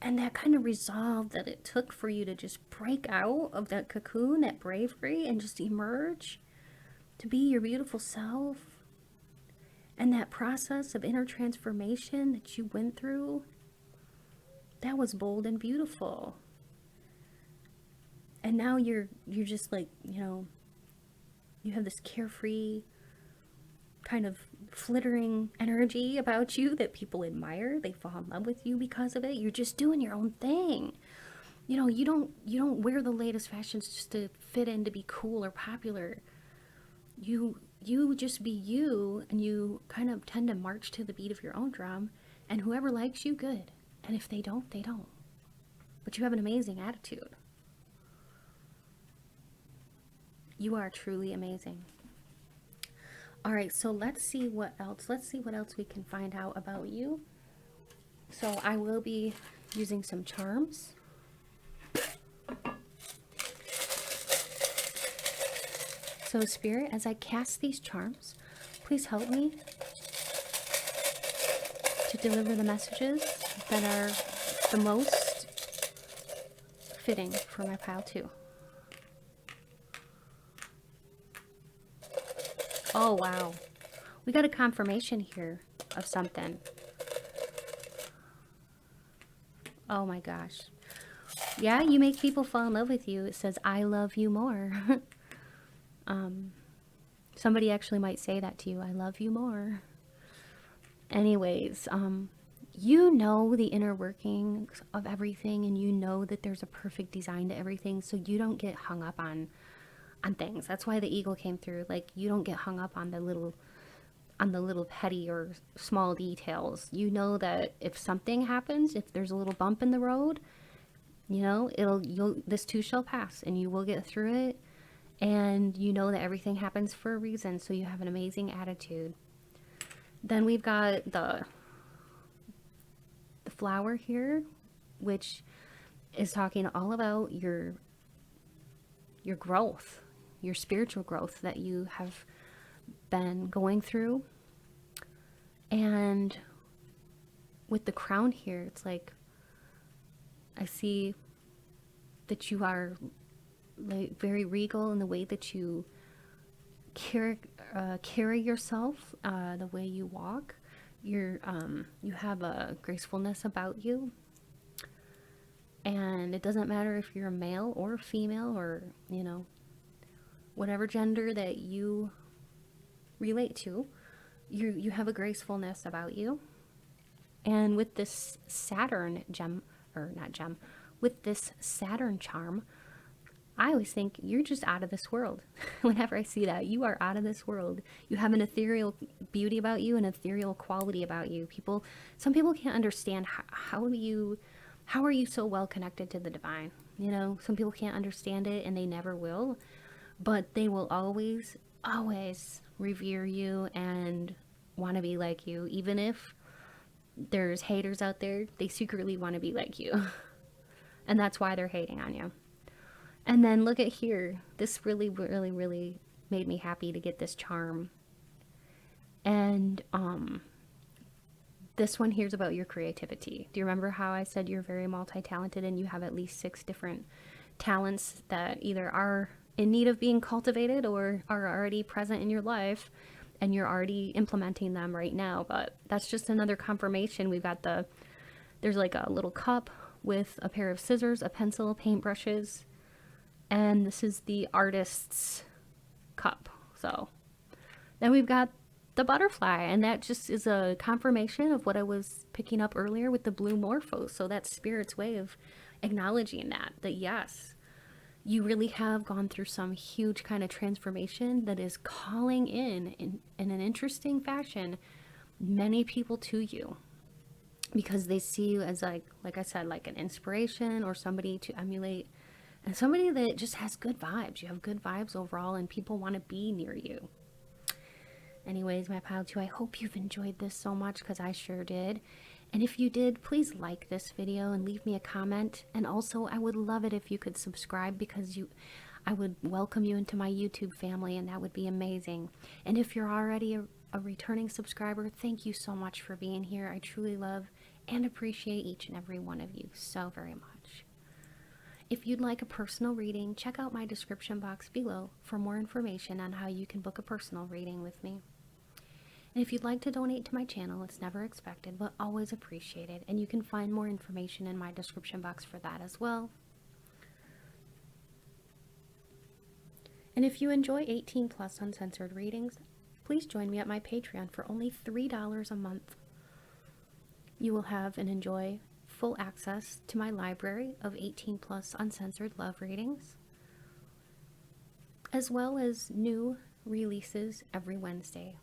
[SPEAKER 1] And that kind of resolve that it took for you to just break out of that cocoon, that bravery, and just emerge to be your beautiful self. And that process of inner transformation that you went through, that was bold and beautiful. And now you're just like, you know, you have this carefree kind of flittering energy about you that people admire. They fall in love with you because of it. You're just doing your own thing. You know, you don't wear the latest fashions just to fit in, to be cool or popular. You just be you, and you kind of tend to march to the beat of your own drum, and whoever likes you, good. And if they don't, they don't. But you have an amazing attitude. You are truly amazing. All right, so let's see what else we can find out about you. So I will be using some charms. So Spirit, as I cast these charms, please help me to deliver the messages that are the most fitting for my pile 2. Oh, wow. We got a confirmation here of something. Oh my gosh. Yeah, you make people fall in love with you. It says, I love you more. Somebody actually might say that to you. I love you more. Anyways, you know the inner workings of everything, and you know that there's a perfect design to everything, so you don't get hung up on things. That's why the eagle came through. Like, you don't get hung up on the little petty or small details. You know that if something happens, if there's a little bump in the road, you know, this too shall pass, and you will get through it. And you know that everything happens for a reason, so you have an amazing attitude. Then we've got the flower here, which is talking all about your growth, your spiritual growth that you have been going through. And with the crown here, it's like I see that you are like very regal in the way that you carry yourself, the way you walk. You have a gracefulness about you, and it doesn't matter if you're a male or a female, or, you know, whatever gender that you relate to, you have a gracefulness about you. And with this Saturn with this Saturn charm, I always think you're just out of this world. Whenever I see that, you are out of this world. You have an ethereal beauty about you, an ethereal quality about you. Some people can't understand how are you so well connected to the divine. You know, some people can't understand it, and they never will. But they will always, always revere you and want to be like you. Even if there's haters out there, they secretly want to be like you. And that's why they're hating on you. And then look at here. This really, really, really made me happy to get this charm. And this one here is about your creativity. Do you remember how I said you're very multi-talented and you have at least 6 different talents that either are in need of being cultivated or are already present in your life, and you're already implementing them right now? But that's just another confirmation. We've got there's like a little cup with a pair of scissors, a pencil, paintbrushes, and this is the artist's cup. So then we've got the butterfly, and that just is a confirmation of what I was picking up earlier with the blue morphos. So that's Spirit's way of acknowledging that yes, you really have gone through some huge kind of transformation that is calling in an interesting fashion many people to you, because they see you as, like I said, like an inspiration or somebody to emulate, and somebody that just has good vibes. You have good vibes overall, and people want to be near you. Anyways, my pile 2, I hope you've enjoyed this so much, because I sure did. And if you did, please like this video and leave me a comment. And also, I would love it if you could subscribe, because I would welcome you into my YouTube family, and that would be amazing. And if you're already a returning subscriber, thank you so much for being here. I truly love and appreciate each and every one of you so very much. If you'd like a personal reading, check out my description box below for more information on how you can book a personal reading with me. And if you'd like to donate to my channel, it's never expected, but always appreciated. And you can find more information in my description box for that as well. And if you enjoy 18 plus uncensored readings, please join me at my Patreon for only $3 a month. You will have and enjoy full access to my library of 18 plus uncensored love readings, as well as new releases every Wednesday.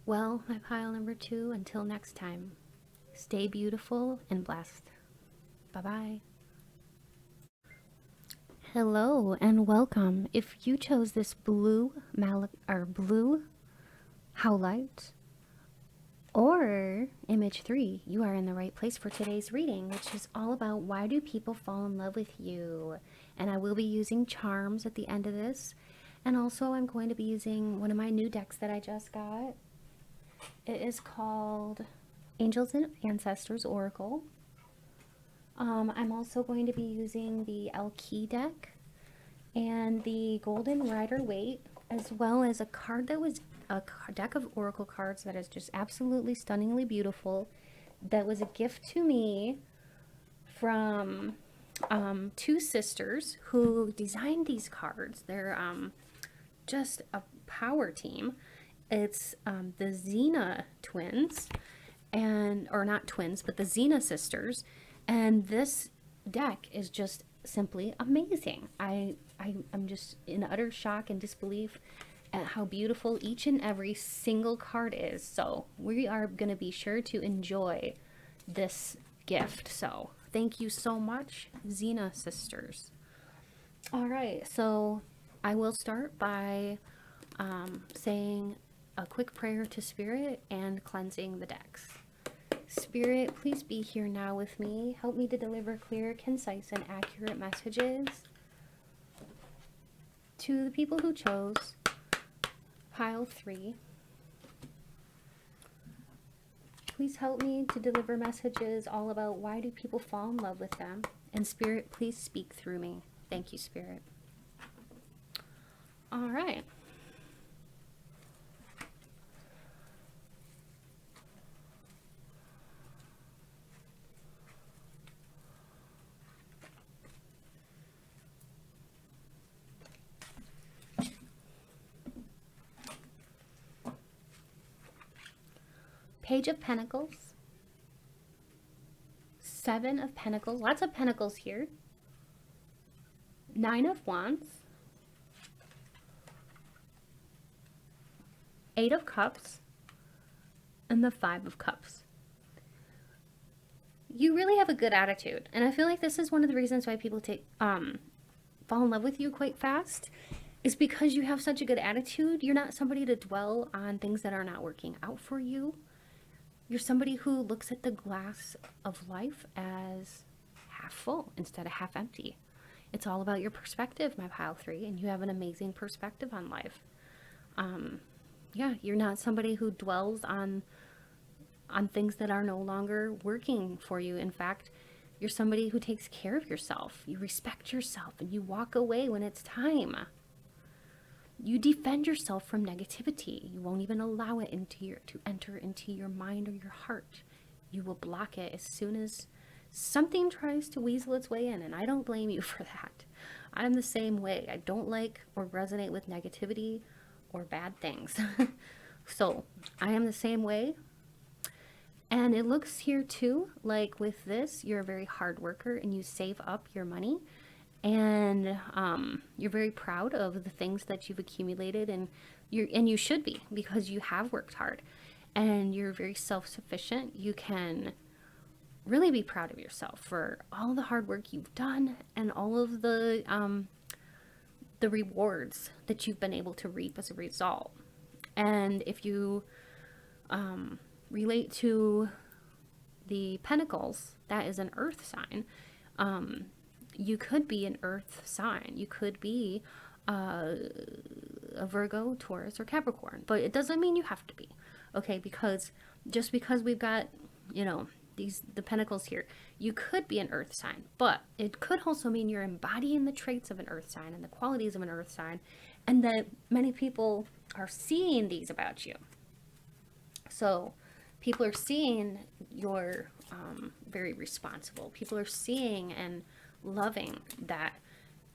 [SPEAKER 1] Well, my pile number 2, until next time, stay beautiful and blessed. Bye-bye. Hello and welcome. If you chose this blue Howlite or image 3, you are in the right place for today's reading, which is all about why do people fall in love with you. And I will be using charms at the end of this. And also I'm going to be using one of my new decks that I just got. It is called Angels and Ancestors Oracle. I'm also going to be using the Key deck and the Golden Rider Waite, as well as a card that was a deck of oracle cards that is just absolutely stunningly beautiful. That was a gift to me from 2 sisters who designed these cards. They're just a power team. It's the Xena twins, or not twins, but the Xena sisters. And this deck is just simply amazing. I'm just in utter shock and disbelief at how beautiful each and every single card is. So we are going to be sure to enjoy this gift. So thank you so much, Xena sisters. All right, so I will start by saying a quick prayer to Spirit and cleansing the decks. Spirit, please be here now with me. Help me to deliver clear, concise, and accurate messages to the people who chose pile 3. Please help me to deliver messages all about why do people fall in love with them. And Spirit, please speak through me. Thank you, Spirit. All right. Page of Pentacles, 7 of Pentacles, lots of Pentacles here, 9 of Wands, 8 of Cups, and the 5 of Cups. You really have a good attitude, and I feel like this is one of the reasons why people fall in love with you quite fast, is because you have such a good attitude. You're not somebody to dwell on things that are not working out for you. You're somebody who looks at the glass of life as half full instead of half empty. It's all about your perspective, my pile 3, and you have an amazing perspective on life. Yeah, you're not somebody who dwells on things that are no longer working for you. In fact, you're somebody who takes care of yourself. You respect yourself, and you walk away when it's time. You defend yourself from negativity. You won't even allow it to enter into your mind or your heart. You will block it as soon as something tries to weasel its way in, and I don't blame you for that. I'm the same way. I don't like or resonate with negativity or bad things. So I am the same way. And it looks here too, like with this, you're a very hard worker and you save up your money. And you're very proud of the things that you've accumulated, and you should be, because you have worked hard and you're very self-sufficient. You can really be proud of yourself for all the hard work you've done and all of the rewards that you've been able to reap as a result. And if you relate to the pentacles, that is an earth sign. You could be an earth sign. You could be a Virgo, Taurus, or Capricorn, but it doesn't mean you have to be, okay? Because just because we've got, you know, the pentacles here, you could be an earth sign, but it could also mean you're embodying the traits of an earth sign and the qualities of an earth sign, and that many people are seeing these about you. So people are seeing you're very responsible. People are seeing and loving that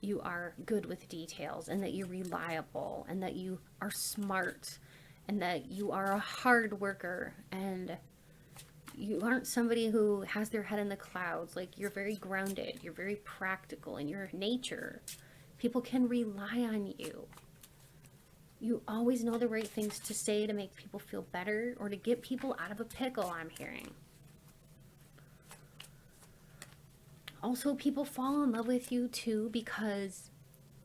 [SPEAKER 1] you are good with details, and that you're reliable, and that you are smart, and that you are a hard worker, and you aren't somebody who has their head in the clouds. Like, you're very grounded, you're very practical in your nature. People can rely on you. You always know the right things to say to make people feel better, or to get people out of a pickle, I'm hearing. Also, people fall in love with you too because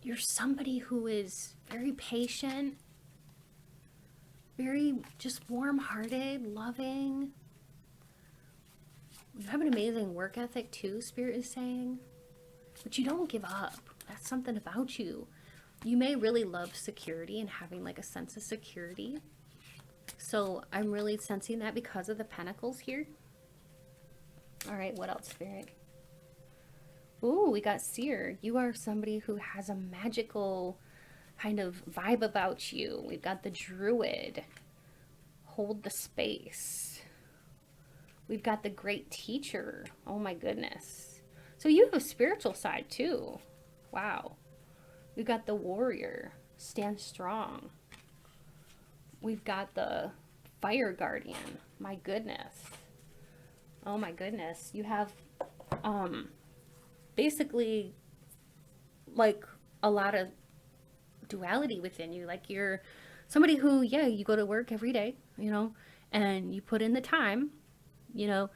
[SPEAKER 1] you're somebody who is very patient, very just warm-hearted, loving. You have an amazing work ethic too, Spirit is saying. But you don't give up. That's something about you. You may really love security and having like a sense of security. So I'm really sensing that because of the pentacles here. All right, what else, Spirit? Ooh, we got Seer. You are somebody who has a magical kind of vibe about you. We've got the Druid. Hold the space. We've got the Great Teacher. Oh my goodness. So you have a spiritual side too. Wow. We've got the Warrior. Stand strong. We've got the Fire Guardian. My goodness. Oh my goodness. You have basically like a lot of duality within you. Like, you're somebody who, yeah, you go to work every day, you know, and you put in the time, you know,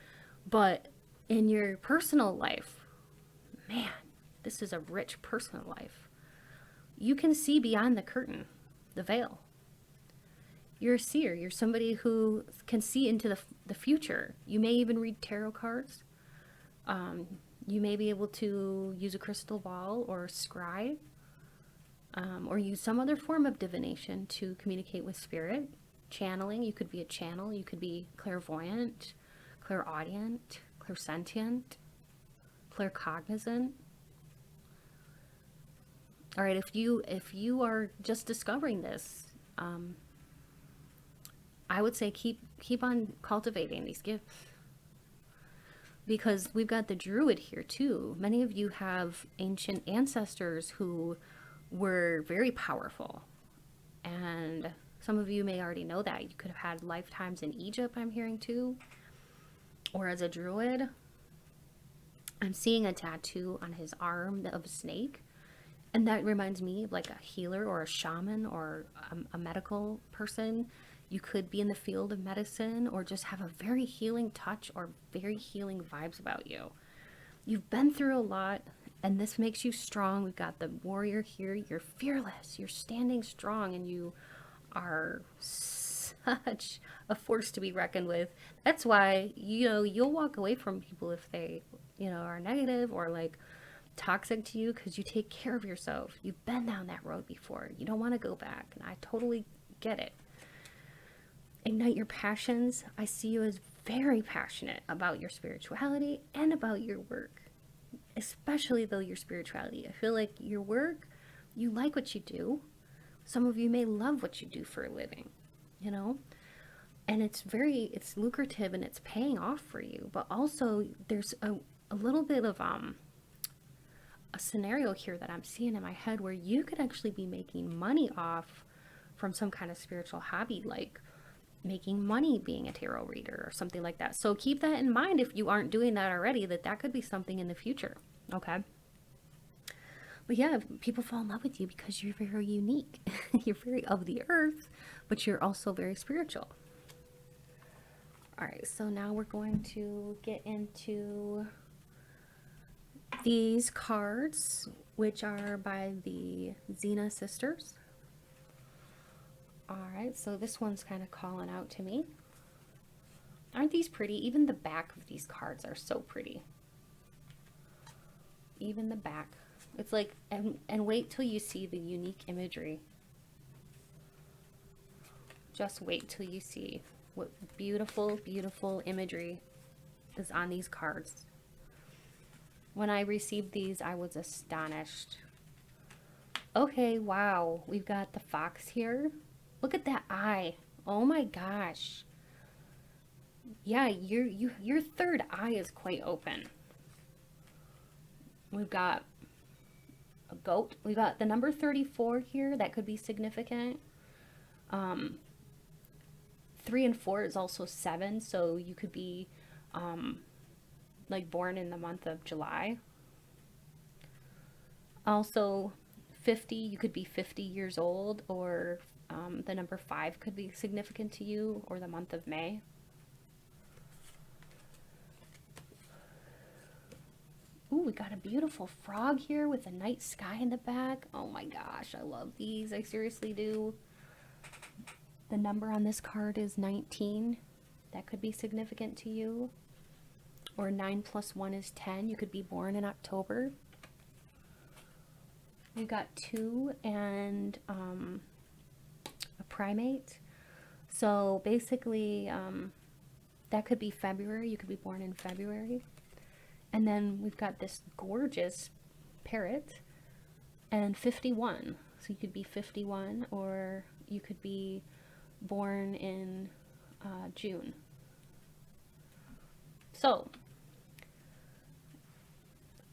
[SPEAKER 1] but in your personal life, man, this is a rich personal life. You can see beyond the curtain, the veil. You're a seer. You're somebody who can see into the future. You may even read tarot cards. You may be able to use a crystal ball or a scry, or use some other form of divination to communicate with spirit. Channeling. You could be a channel. You could be clairvoyant, clairaudient, clairsentient, claircognizant. All right, if you are just discovering this, I would say keep on cultivating these gifts, because we've got the Druid here too. Many of you have ancient ancestors who were very powerful, and some of you may already know that. You could have had lifetimes in Egypt, I'm hearing too, or as a Druid. I'm seeing a tattoo on his arm of a snake, and that reminds me of like a healer or a shaman or a medical person. You could be in the field of medicine, or just have a very healing touch or very healing vibes about you. You've been through a lot, and this makes you strong. We've got the Warrior here. You're fearless. You're standing strong, and you are such a force to be reckoned with. That's why, you know, you'll walk away from people if they, you know, are negative or like toxic to you, because you take care of yourself. You've been down that road before. You don't want to go back, and I totally get it. Ignite your passions. I see you as very passionate about your spirituality and about your work, especially though your spirituality. I feel like your work, you like what you do. Some of you may love what you do for a living, you know, and it's lucrative and it's paying off for you. But also there's a little bit of a scenario here that I'm seeing in my head where you could actually be making money off from some kind of spiritual hobby, like making money being a tarot reader or something like that. So keep that in mind if you aren't doing that already, that could be something in the future. Okay. But yeah, people fall in love with you because you're very unique. You're very of the earth, but you're also very spiritual. All right, so now we're going to get into these cards, which are by the Xena sisters. All right, so this one's kind of calling out to me. Aren't these pretty? Even the back of these cards are so pretty. Even the back. It's like, and wait till you see the unique imagery. Just wait till you see what beautiful, beautiful imagery is on these cards. When I received these, I was astonished. Okay, wow. We've got the fox here. Look at that eye. Oh my gosh. Yeah, your third eye is quite open. We've got a goat. We've got the number 34 here. That could be significant. 3 and 4 is also 7, so you could be like born in the month of July. Also 50, you could be 50 years old, or the number 5 could be significant to you, or the month of May. Ooh, we got a beautiful frog here with a night sky in the back. Oh my gosh, I love these. I seriously do. The number on this card is 19. That could be significant to you. Or 9 plus 1 is 10. You could be born in October. We got 2 and a primate. So basically, that could be February. You could be born in February. And then we've got this gorgeous parrot and 51. So you could be 51, or you could be born in June. So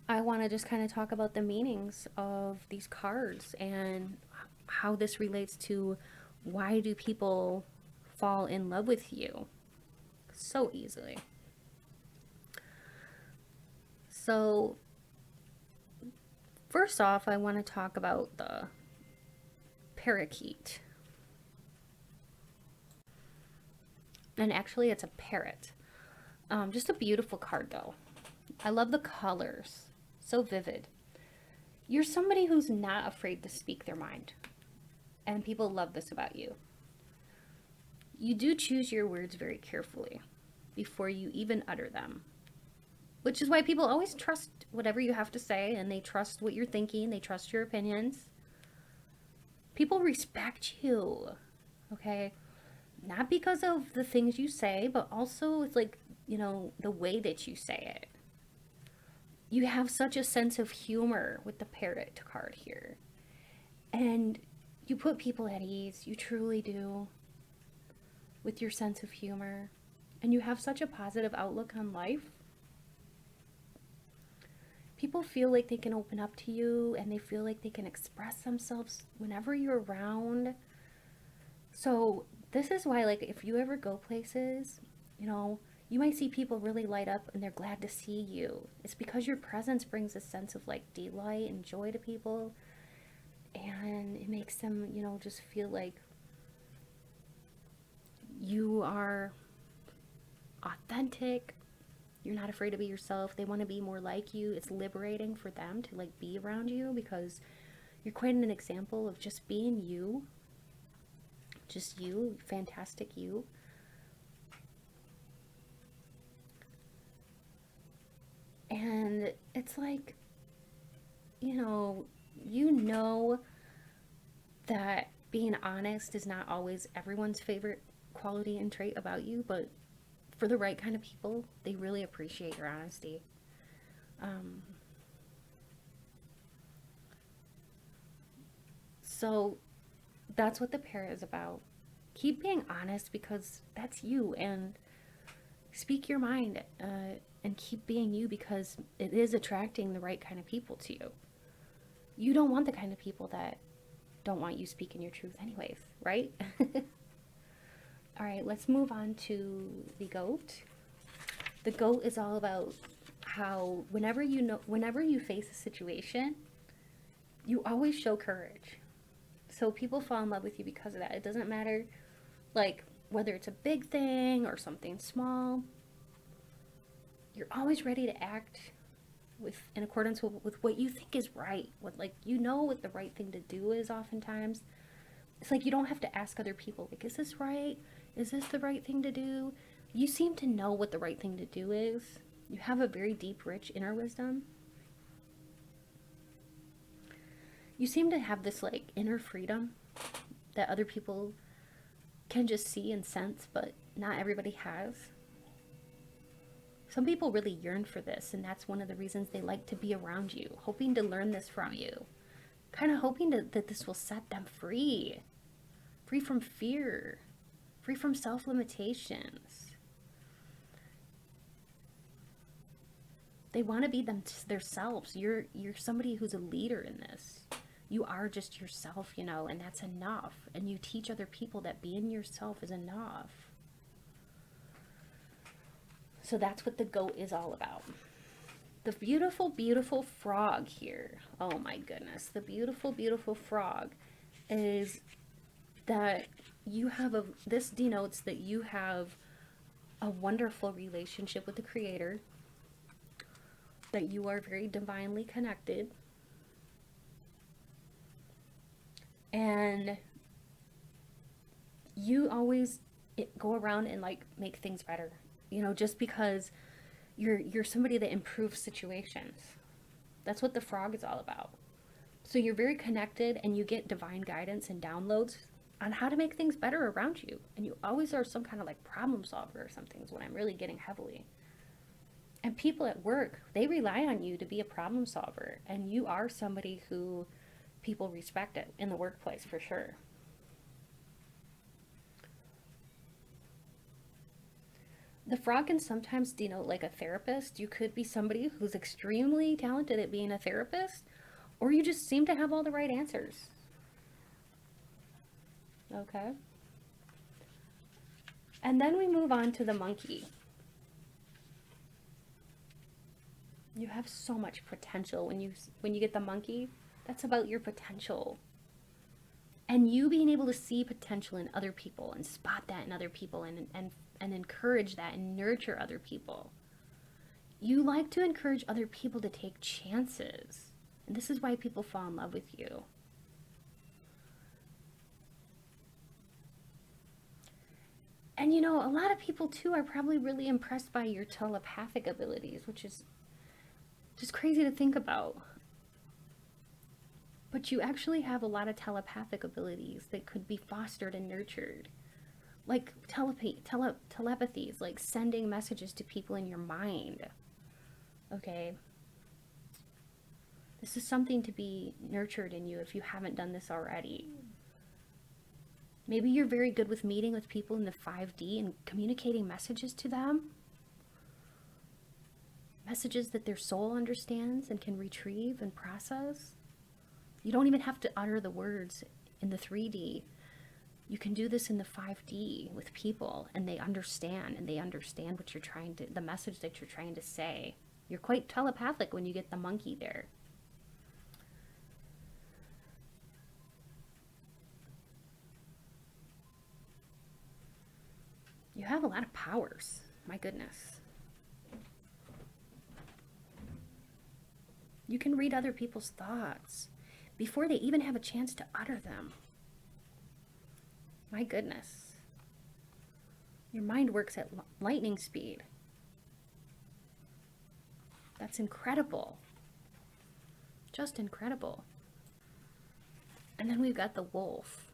[SPEAKER 1] I want to just kind of talk about the meanings of these cards and how this relates to why do people fall in love with you so easily. So first off, I want to talk about the parakeet. And actually it's a parrot. Just a beautiful card though. I love the colors. So vivid. You're somebody who's not afraid to speak their mind. And people love this about you. You do choose your words very carefully before you even utter them. Which is why people always trust whatever you have to say, and they trust what you're thinking, they trust your opinions. People respect you, okay? Not because of the things you say, but also it's like, you know, the way that you say it. You have such a sense of humor with the parrot card here. And you put people at ease, you truly do, with your sense of humor. And you have such a positive outlook on life. People feel like they can open up to you, and they feel like they can express themselves whenever you're around. So this is why, like, if you ever go places, you know, you might see people really light up and they're glad to see you. It's because your presence brings a sense of like delight and joy to people, and it makes them, you know, just feel like you are authentic. You're not afraid to be yourself. They want to be more like you. It's liberating for them to like be around you because you're quite an example of just being you. Just you, fantastic you. And it's like, you know that being honest is not always everyone's favorite quality and trait about you, but for the right kind of people, they really appreciate your honesty. So that's what the parrot is about. Keep being honest because that's you, and speak your mind, and keep being you because it is attracting the right kind of people to you. You don't want the kind of people that don't want you speaking your truth anyways, right? All right, let's move on to the goat. The goat is all about how whenever you face a situation, you always show courage. So people fall in love with you because of that. It doesn't matter, like, whether it's a big thing or something small. You're always ready to act in accordance with what you think is right. What, like, you know what the right thing to do is oftentimes. It's like you don't have to ask other people, like, is this right? Is this the right thing to do? You seem to know what the right thing to do is. You have a very deep, rich inner wisdom. You seem to have this, like, inner freedom that other people can just see and sense, but not everybody has. Some people really yearn for this, and that's one of the reasons they like to be around you, hoping to learn this from you. Kind of hoping that this will set them free. Free from fear. Free from self-limitations. They want to be themselves. You're somebody who's a leader in this. You are just yourself, you know, and that's enough. And you teach other people that being yourself is enough. So that's what the goat is all about. The beautiful, beautiful frog here. Oh my goodness. The beautiful, beautiful frog is that you have this denotes that you have a wonderful relationship with the Creator, that you are very divinely connected, and you always go around and, like, make things better, you know, just because you're somebody that improves situations. That's what the frog is all about. So you're very connected, and you get divine guidance and downloads on how to make things better around you. And you always are some kind of, like, problem solver or something is what I'm really getting heavily. And people at work, they rely on you to be a problem solver. And you are somebody who people respect it in the workplace for sure. The frog can sometimes denote, like, a therapist. You could be somebody who's extremely talented at being a therapist, or you just seem to have all the right answers. Okay. And then we move on to the monkey. You have so much potential when you get the monkey. That's about your potential. And you being able to see potential in other people and spot that in other people and encourage that and nurture other people. You like to encourage other people to take chances. And this is why people fall in love with you. And you know, a lot of people too are probably really impressed by your telepathic abilities, which is just crazy to think about. But you actually have a lot of telepathic abilities that could be fostered and nurtured. Like telepathies, like sending messages to people in your mind. Okay? This is something to be nurtured in you if you haven't done this already. Maybe you're very good with meeting with people in the 5D and communicating messages to them. Messages that their soul understands and can retrieve and process. You don't even have to utter the words in the 3D. You can do this in the 5D with people, and they understand what you're trying to, the message that you're trying to say. You're quite telepathic when you get the monkey there. You have a lot of powers. My goodness. You can read other people's thoughts before they even have a chance to utter them. My goodness. Your mind works at lightning speed. That's incredible. Just incredible. And then we've got the wolf.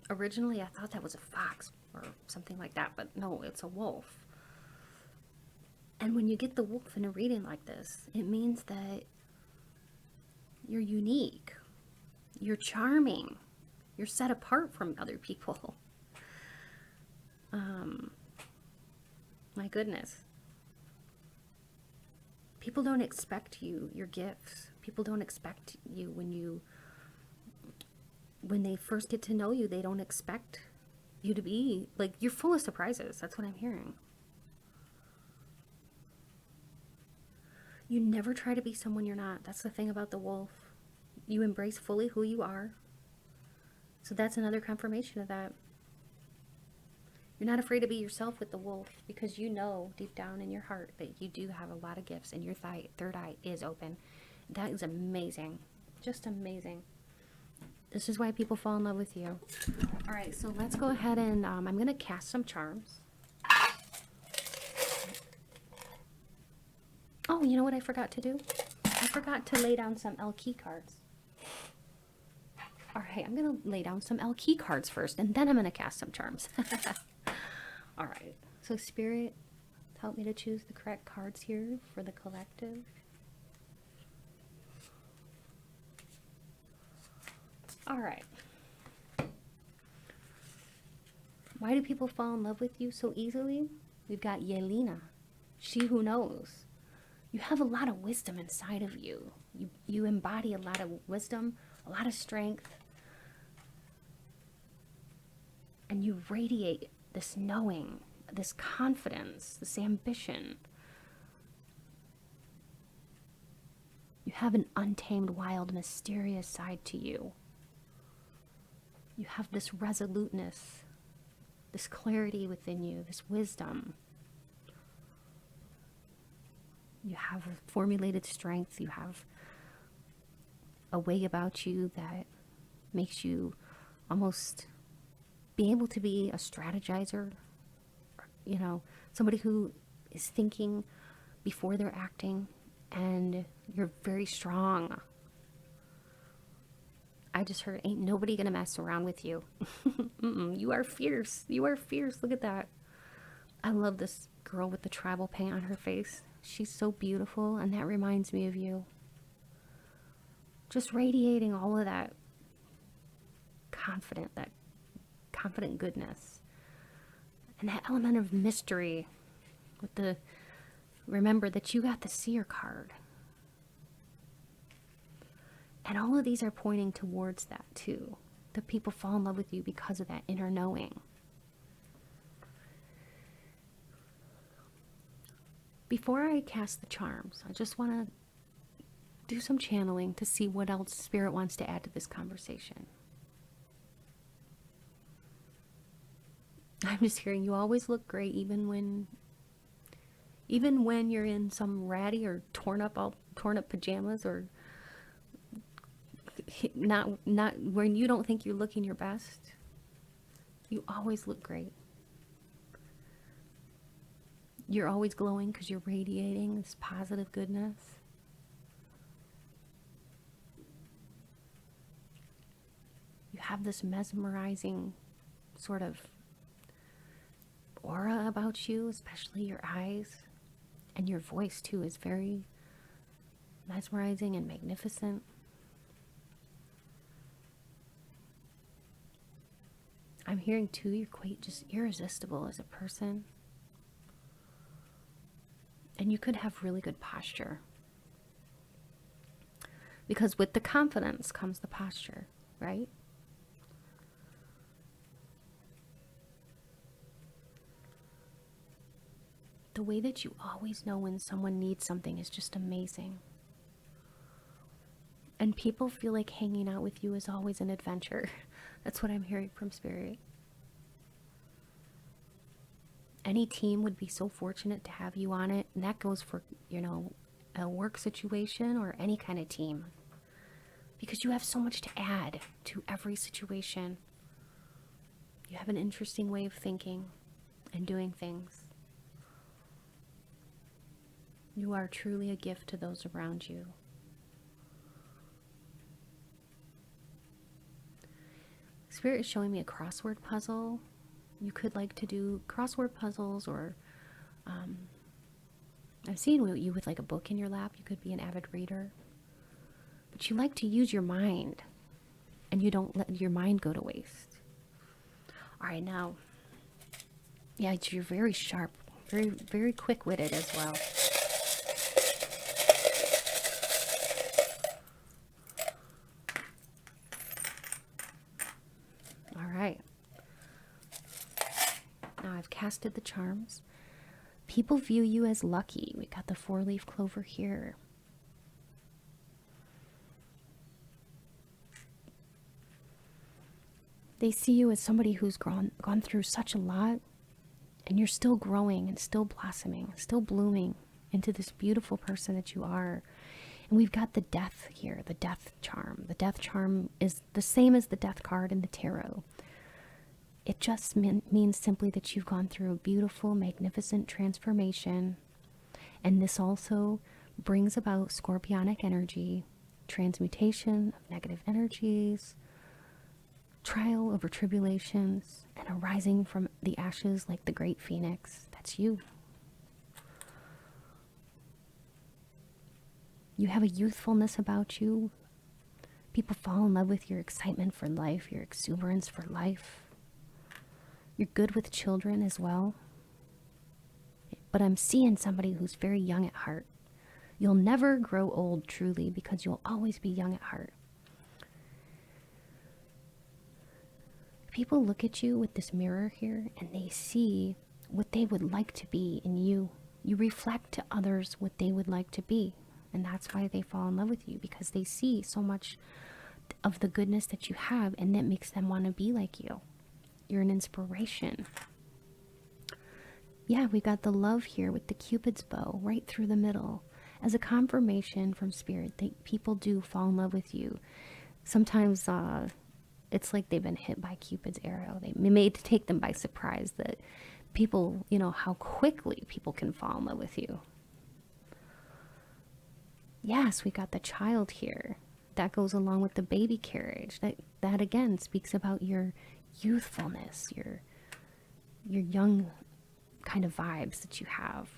[SPEAKER 1] Originally, I thought that was a fox or something like that, but no, it's a wolf. And when you get the wolf in a reading like this, it means that you're unique. You're charming. You're set apart from other people. My goodness. People don't expect your gifts. People don't expect you when they first get to know you, they don't expect you to be. Like, you're full of surprises. That's what I'm hearing. You never try to be someone you're not. That's the thing about the wolf. You embrace fully who you are. So that's another confirmation of that. You're not afraid to be yourself with the wolf, because you know deep down in your heart that you do have a lot of gifts and your third eye is open. That is amazing. Just amazing. This is why people fall in love with you. All right, so let's go ahead and I'm going to cast some charms. Oh, you know what I forgot to do? I forgot to lay down some L key cards. All right, I'm going to lay down some L key cards first, and then I'm going to cast some charms. All right, so Spirit, help me to choose the correct cards here for the collective. All right. Why do people fall in love with you so easily? We've got Yelena, she who knows. You have a lot of wisdom inside of you. You embody a lot of wisdom, a lot of strength. And you radiate this knowing, this confidence, this ambition. You have an untamed, wild, mysterious side to you. You have this resoluteness, this clarity within you, this wisdom. You have a formulated strength. You have a way about you that makes you almost be able to be a strategizer, you know, somebody who is thinking before they're acting, and you're very strong. I just heard, ain't nobody gonna mess around with you. You are fierce. You are fierce. Look at that. I love this girl with the tribal paint on her face. She's so beautiful, and that reminds me of you. Just radiating all of that confident goodness. And that element of mystery with the, remember that you got the seer card. And all of these are pointing towards that too. That people fall in love with you because of that inner knowing. Before I cast the charms, I just want to do some channeling to see what else Spirit wants to add to this conversation. I'm just hearing you always look great, even when you're in some ratty or torn up pajamas, or not when you don't think you're looking your best. You always look great. You're always glowing because you're radiating this positive goodness. You have this mesmerizing sort of aura about you, especially your eyes, and your voice too is very mesmerizing and magnificent. I'm hearing too, you're quite just irresistible as a person. And you could have really good posture. Because with the confidence comes the posture, right? The way that you always know when someone needs something is just amazing. And people feel like hanging out with you is always an adventure. That's what I'm hearing from Spirit. Any team would be so fortunate to have you on it. And that goes for, you know, a work situation or any kind of team. Because you have so much to add to every situation. You have an interesting way of thinking and doing things. You are truly a gift to those around you. Spirit is showing me a crossword puzzle. You could like to do crossword puzzles, or I've seen you with like a book in your lap. You could be an avid reader. But you like to use your mind, and you don't let your mind go to waste. All right, now, yeah, you're very sharp, very, very quick-witted as well. All right. I've casted the charms. People view you as lucky. We got the 4-leaf clover here. They see you as somebody who's gone through such a lot, and you're still growing and still blossoming, still blooming into this beautiful person that you are. And we've got the death here, the death charm. The death charm is the same as the death card in the tarot. It just means simply that you've gone through a beautiful, magnificent transformation. And this also brings about scorpionic energy, transmutation of negative energies, trial over tribulations, and arising from the ashes like the great phoenix. That's you. You have a youthfulness about you. People fall in love with your excitement for life, your exuberance for life. You're good with children as well. But I'm seeing somebody who's very young at heart. You'll never grow old truly because you'll always be young at heart. People look at you with this mirror here and they see what they would like to be in you. You reflect to others what they would like to be. And that's why they fall in love with you, because they see so much of the goodness that you have, and that makes them want to be like you. You're an inspiration. Yeah, we got the love here with the Cupid's bow right through the middle as a confirmation from Spirit that people do fall in love with you. Sometimes it's like they've been hit by Cupid's arrow. They made to take them by surprise that people, you know, how quickly people can fall in love with you. Yes, we got the child here. That goes along with the baby carriage. That again speaks about your youthfulness, your young kind of vibes that you have.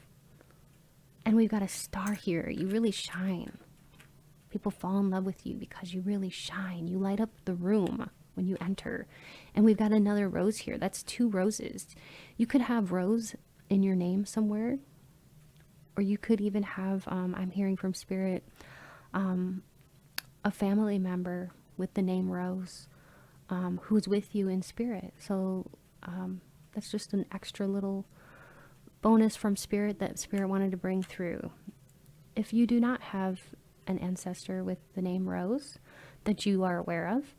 [SPEAKER 1] And we've got a star here. You really shine. People fall in love with you because you really shine. You light up the room when you enter. And we've got another rose here. That's 2 roses. You could have rose in your name somewhere. Or you could even have, I'm hearing from Spirit, a family member with the name Rose, who's with you in spirit. So that's just an extra little bonus from Spirit that Spirit wanted to bring through. If you do not have an ancestor with the name Rose that you are aware of,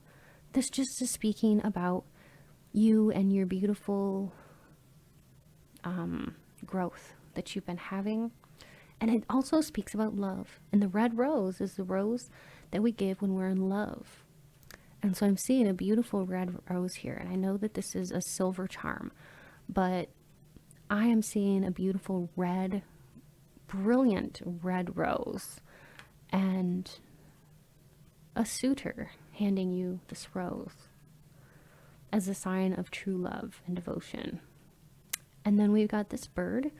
[SPEAKER 1] this just is speaking about you and your beautiful growth that you've been having. And it also speaks about love. And the red rose is the rose that we give when we're in love. And so I'm seeing a beautiful red rose here. And I know that this is a silver charm, but I am seeing a beautiful red, brilliant red rose. And a suitor handing you this rose as a sign of true love and devotion. And then we've got this bird,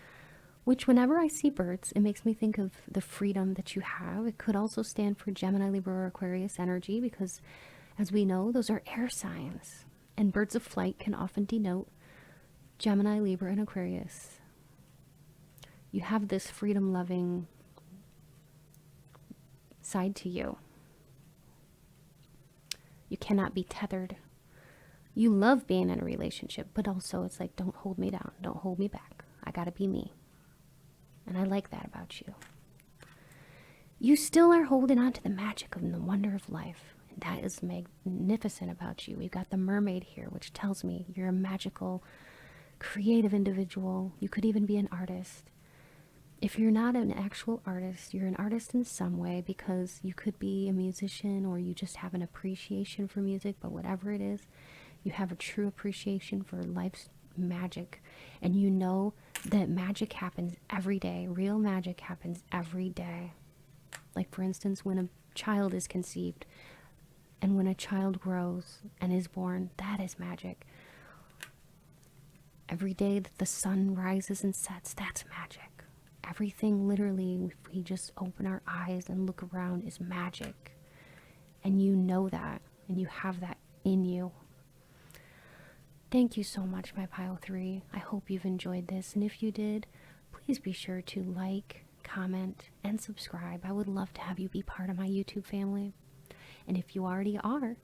[SPEAKER 1] which whenever I see birds, it makes me think of the freedom that you have. It could also stand for Gemini, Libra, or Aquarius energy because, as we know, those are air signs. And birds of flight can often denote Gemini, Libra, and Aquarius. You have this freedom-loving side to you. You cannot be tethered. You love being in a relationship, but also it's like, don't hold me down. Don't hold me back. I gotta be me. And I like that about you. You still are holding on to the magic and the wonder of life. And that is magnificent about you. We've got the mermaid here, which tells me you're a magical, creative individual. You could even be an artist. If you're not an actual artist, you're an artist in some way because you could be a musician or you just have an appreciation for music, but whatever it is, you have a true appreciation for life's magic, and you know that magic happens every day. Real magic happens every day. Like, for instance, when a child is conceived and when a child grows and is born, that is magic. Every day that the sun rises and sets, that's magic. Everything, literally, if we just open our eyes and look around, is magic. And you know that, and you have that in you. Thank you so much, my Pile 3. I hope you've enjoyed this, and if you did, please be sure to like, comment, and subscribe. I would love to have you be part of my YouTube family. And if you already are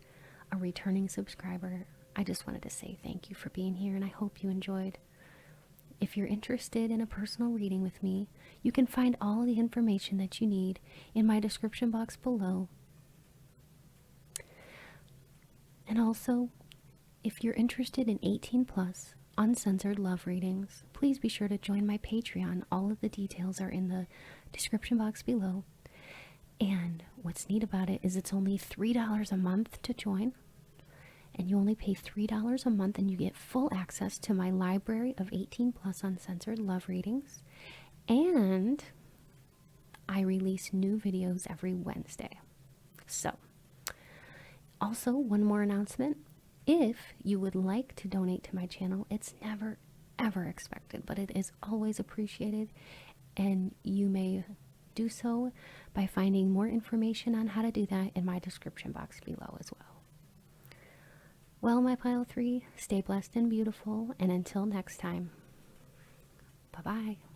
[SPEAKER 1] a returning subscriber, I just wanted to say thank you for being here, and I hope you enjoyed. if you're interested in a personal reading with me, you can find all the information that you need in my description box below. And also, if you're interested in 18 plus uncensored love readings, please be sure to join my Patreon. All of the details are in the description box below. And what's neat about it is it's only $3 a month to join. And you only pay $3 a month and you get full access to my library of 18 plus uncensored love readings. And I release new videos every Wednesday. So, also, one more announcement. If you would like to donate to my channel, it's never ever expected, but it is always appreciated, and you may do so by finding more information on how to do that in my description box below as well. Well, my pile 3, stay blessed and beautiful, and until next time, bye-bye.